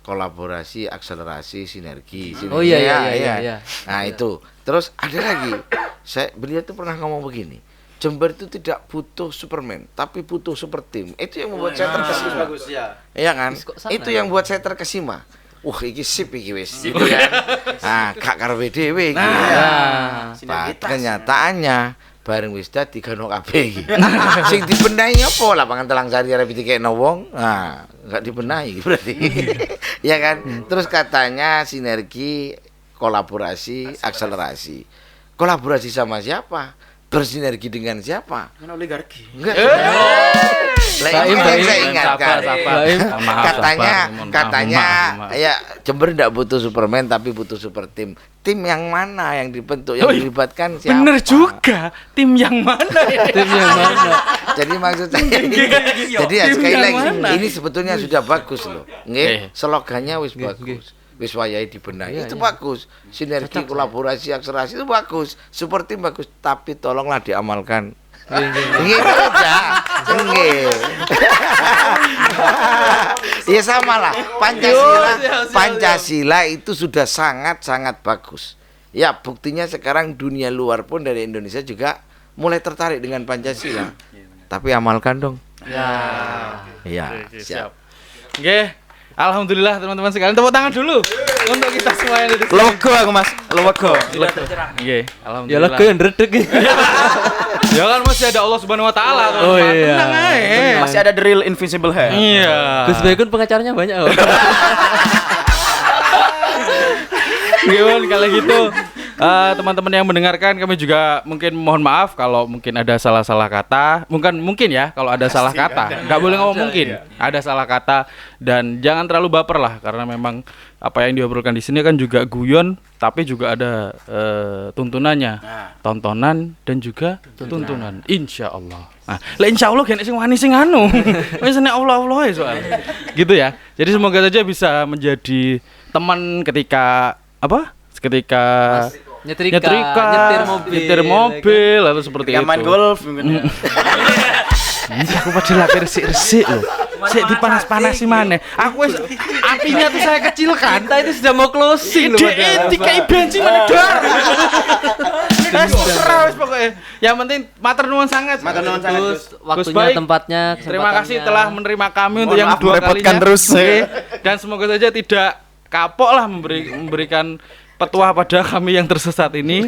kolaborasi, akselerasi, sinergi. Oh iya. Nah itu. Terus ada lagi. Beliau tuh pernah ngomong begini. Jember itu tidak butuh Superman, tapi butuh super team. Itu yang membuat saya terkesima. Bagus ya. Iya kan? Kok sana Itu yang buat saya terkesima. Iki sip iki wis. Gitu kan. Gak karepe dhewe iki. Kenyataannya bareng wis dadi gano kabeh iki. Sing dibenahi apa lapangan Telangsari arep dikekno wong? Enggak dibenahi berarti. Ya kan? Terus katanya sinergi, kolaborasi, akselerasi. Kolaborasi sama siapa? Bersinergi dengan siapa? Dengan oligarki. Enggak. Baim, Saya ingatkan. Katanya ya Jember enggak butuh Superman tapi butuh super tim. Tim yang mana yang dibentuk yang dilibatkan siapa? Bener juga. Tim yang mana ya? Tim yang mana? Jadi maksud saya jadi ya, sekali yang lagi mana? ini sebetulnya sudah bagus loh. Nggih, slogannya wis bagus. Wis wayahe dibenahi itu bagus. Sinergi, kolaborasi, akselerasi itu bagus. Super tim bagus, tapi tolonglah diamalkan. Nggih aja. Nggih. Ya sama lah. Pancasila itu sudah sangat bagus. Ya, buktinya sekarang dunia luar pun dari Indonesia juga mulai tertarik dengan Pancasila. Tapi amalkan dong. Ya. Iya, Oke, siap. Oke. Alhamdulillah teman-teman sekalian, tepuk tangan dulu untuk kita semua yang ada di sini. Logo aku Mas, logo. Oke, Ya alhamdulillah. lega yang redeg. Ya kan masih ada Allah Subhanahu wa taala. Oh, iya. Tenang aja. Masih ada the real invisible hand. Iya. Gus Baikun pengacaranya banyak. Oh. Gimana kalau gitu teman-teman yang mendengarkan, kami juga mungkin mohon maaf kalau mungkin ada salah-salah kata. Mungkin ya kalau ada salah kata. Nggak boleh ngomong mungkin. Ada salah kata dan jangan terlalu baper lah karena memang apa yang diobrolkan di sini kan juga guyon tapi juga ada tuntunannya. Tontonan dan juga tuntunan. Insya Allah. Nah, lah insya Allah kayaknya sing wani sing anu. Wis nek Allah ya soalnya. Gitu ya. Jadi semoga saja bisa menjadi teman ketika ketika Nyetrika, nyetir mobil atau seperti Ketika itu. main golf mungkin. Aku pada lapar resik loh. Sik dipanas-panasi mana? Aku wis apinya tuh saya kecilkan. Kita itu sudah mau closing loh. Dikai bensin mana dar. Terus pokoknya. Yang penting matur nuwun sangat. Matur nuwun sangat, Terus Gus. waktunya, Baik. tempatnya, Terima kasih kesempatannya. telah menerima kami untuk Mohon yang maaf kedua merepotkan kalinya. terus. Oke. Dan semoga saja tidak kapok lah memberikan petuah pada kami yang tersesat ini.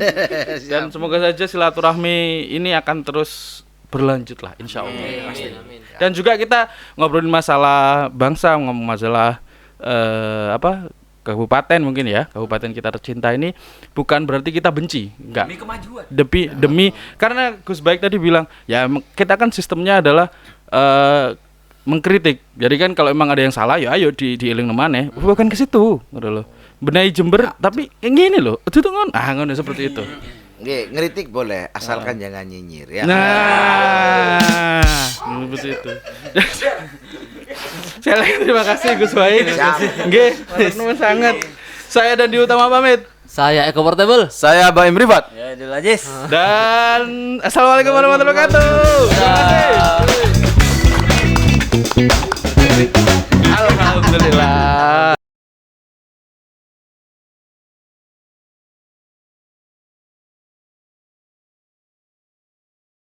Dan semoga saja silaturahmi ini akan terus berlanjut lah, insya Allah. Amin. Dan juga kita ngobrolin masalah bangsa, ngomong masalah kabupaten mungkin ya, kabupaten kita tercinta ini bukan berarti kita benci, enggak. Demi kemajuan. Demi karena Gus Baik tadi bilang, ya kita kan sistemnya adalah mengkritik. Jadi kan kalau emang ada yang salah ya ayo dieling maneh. Bukan ke situ, ngono loh. Benahi Jember tapi ngene loh. Itu tuh ngono seperti itu. Nggih, ngeritik boleh asalkan jangan nyinyir ya. Nah, seperti itu. Sekali lagi terima kasih Gus Baik. Nggih, matur nuwun sangat. Saya dan Di Utama pamit. Saya Eko Portable. Saya Baim Rifat. Ya, Idul Aziz. Dan assalamualaikum warahmatullahi wabarakatuh. Terima kasih. Alhamdulillah.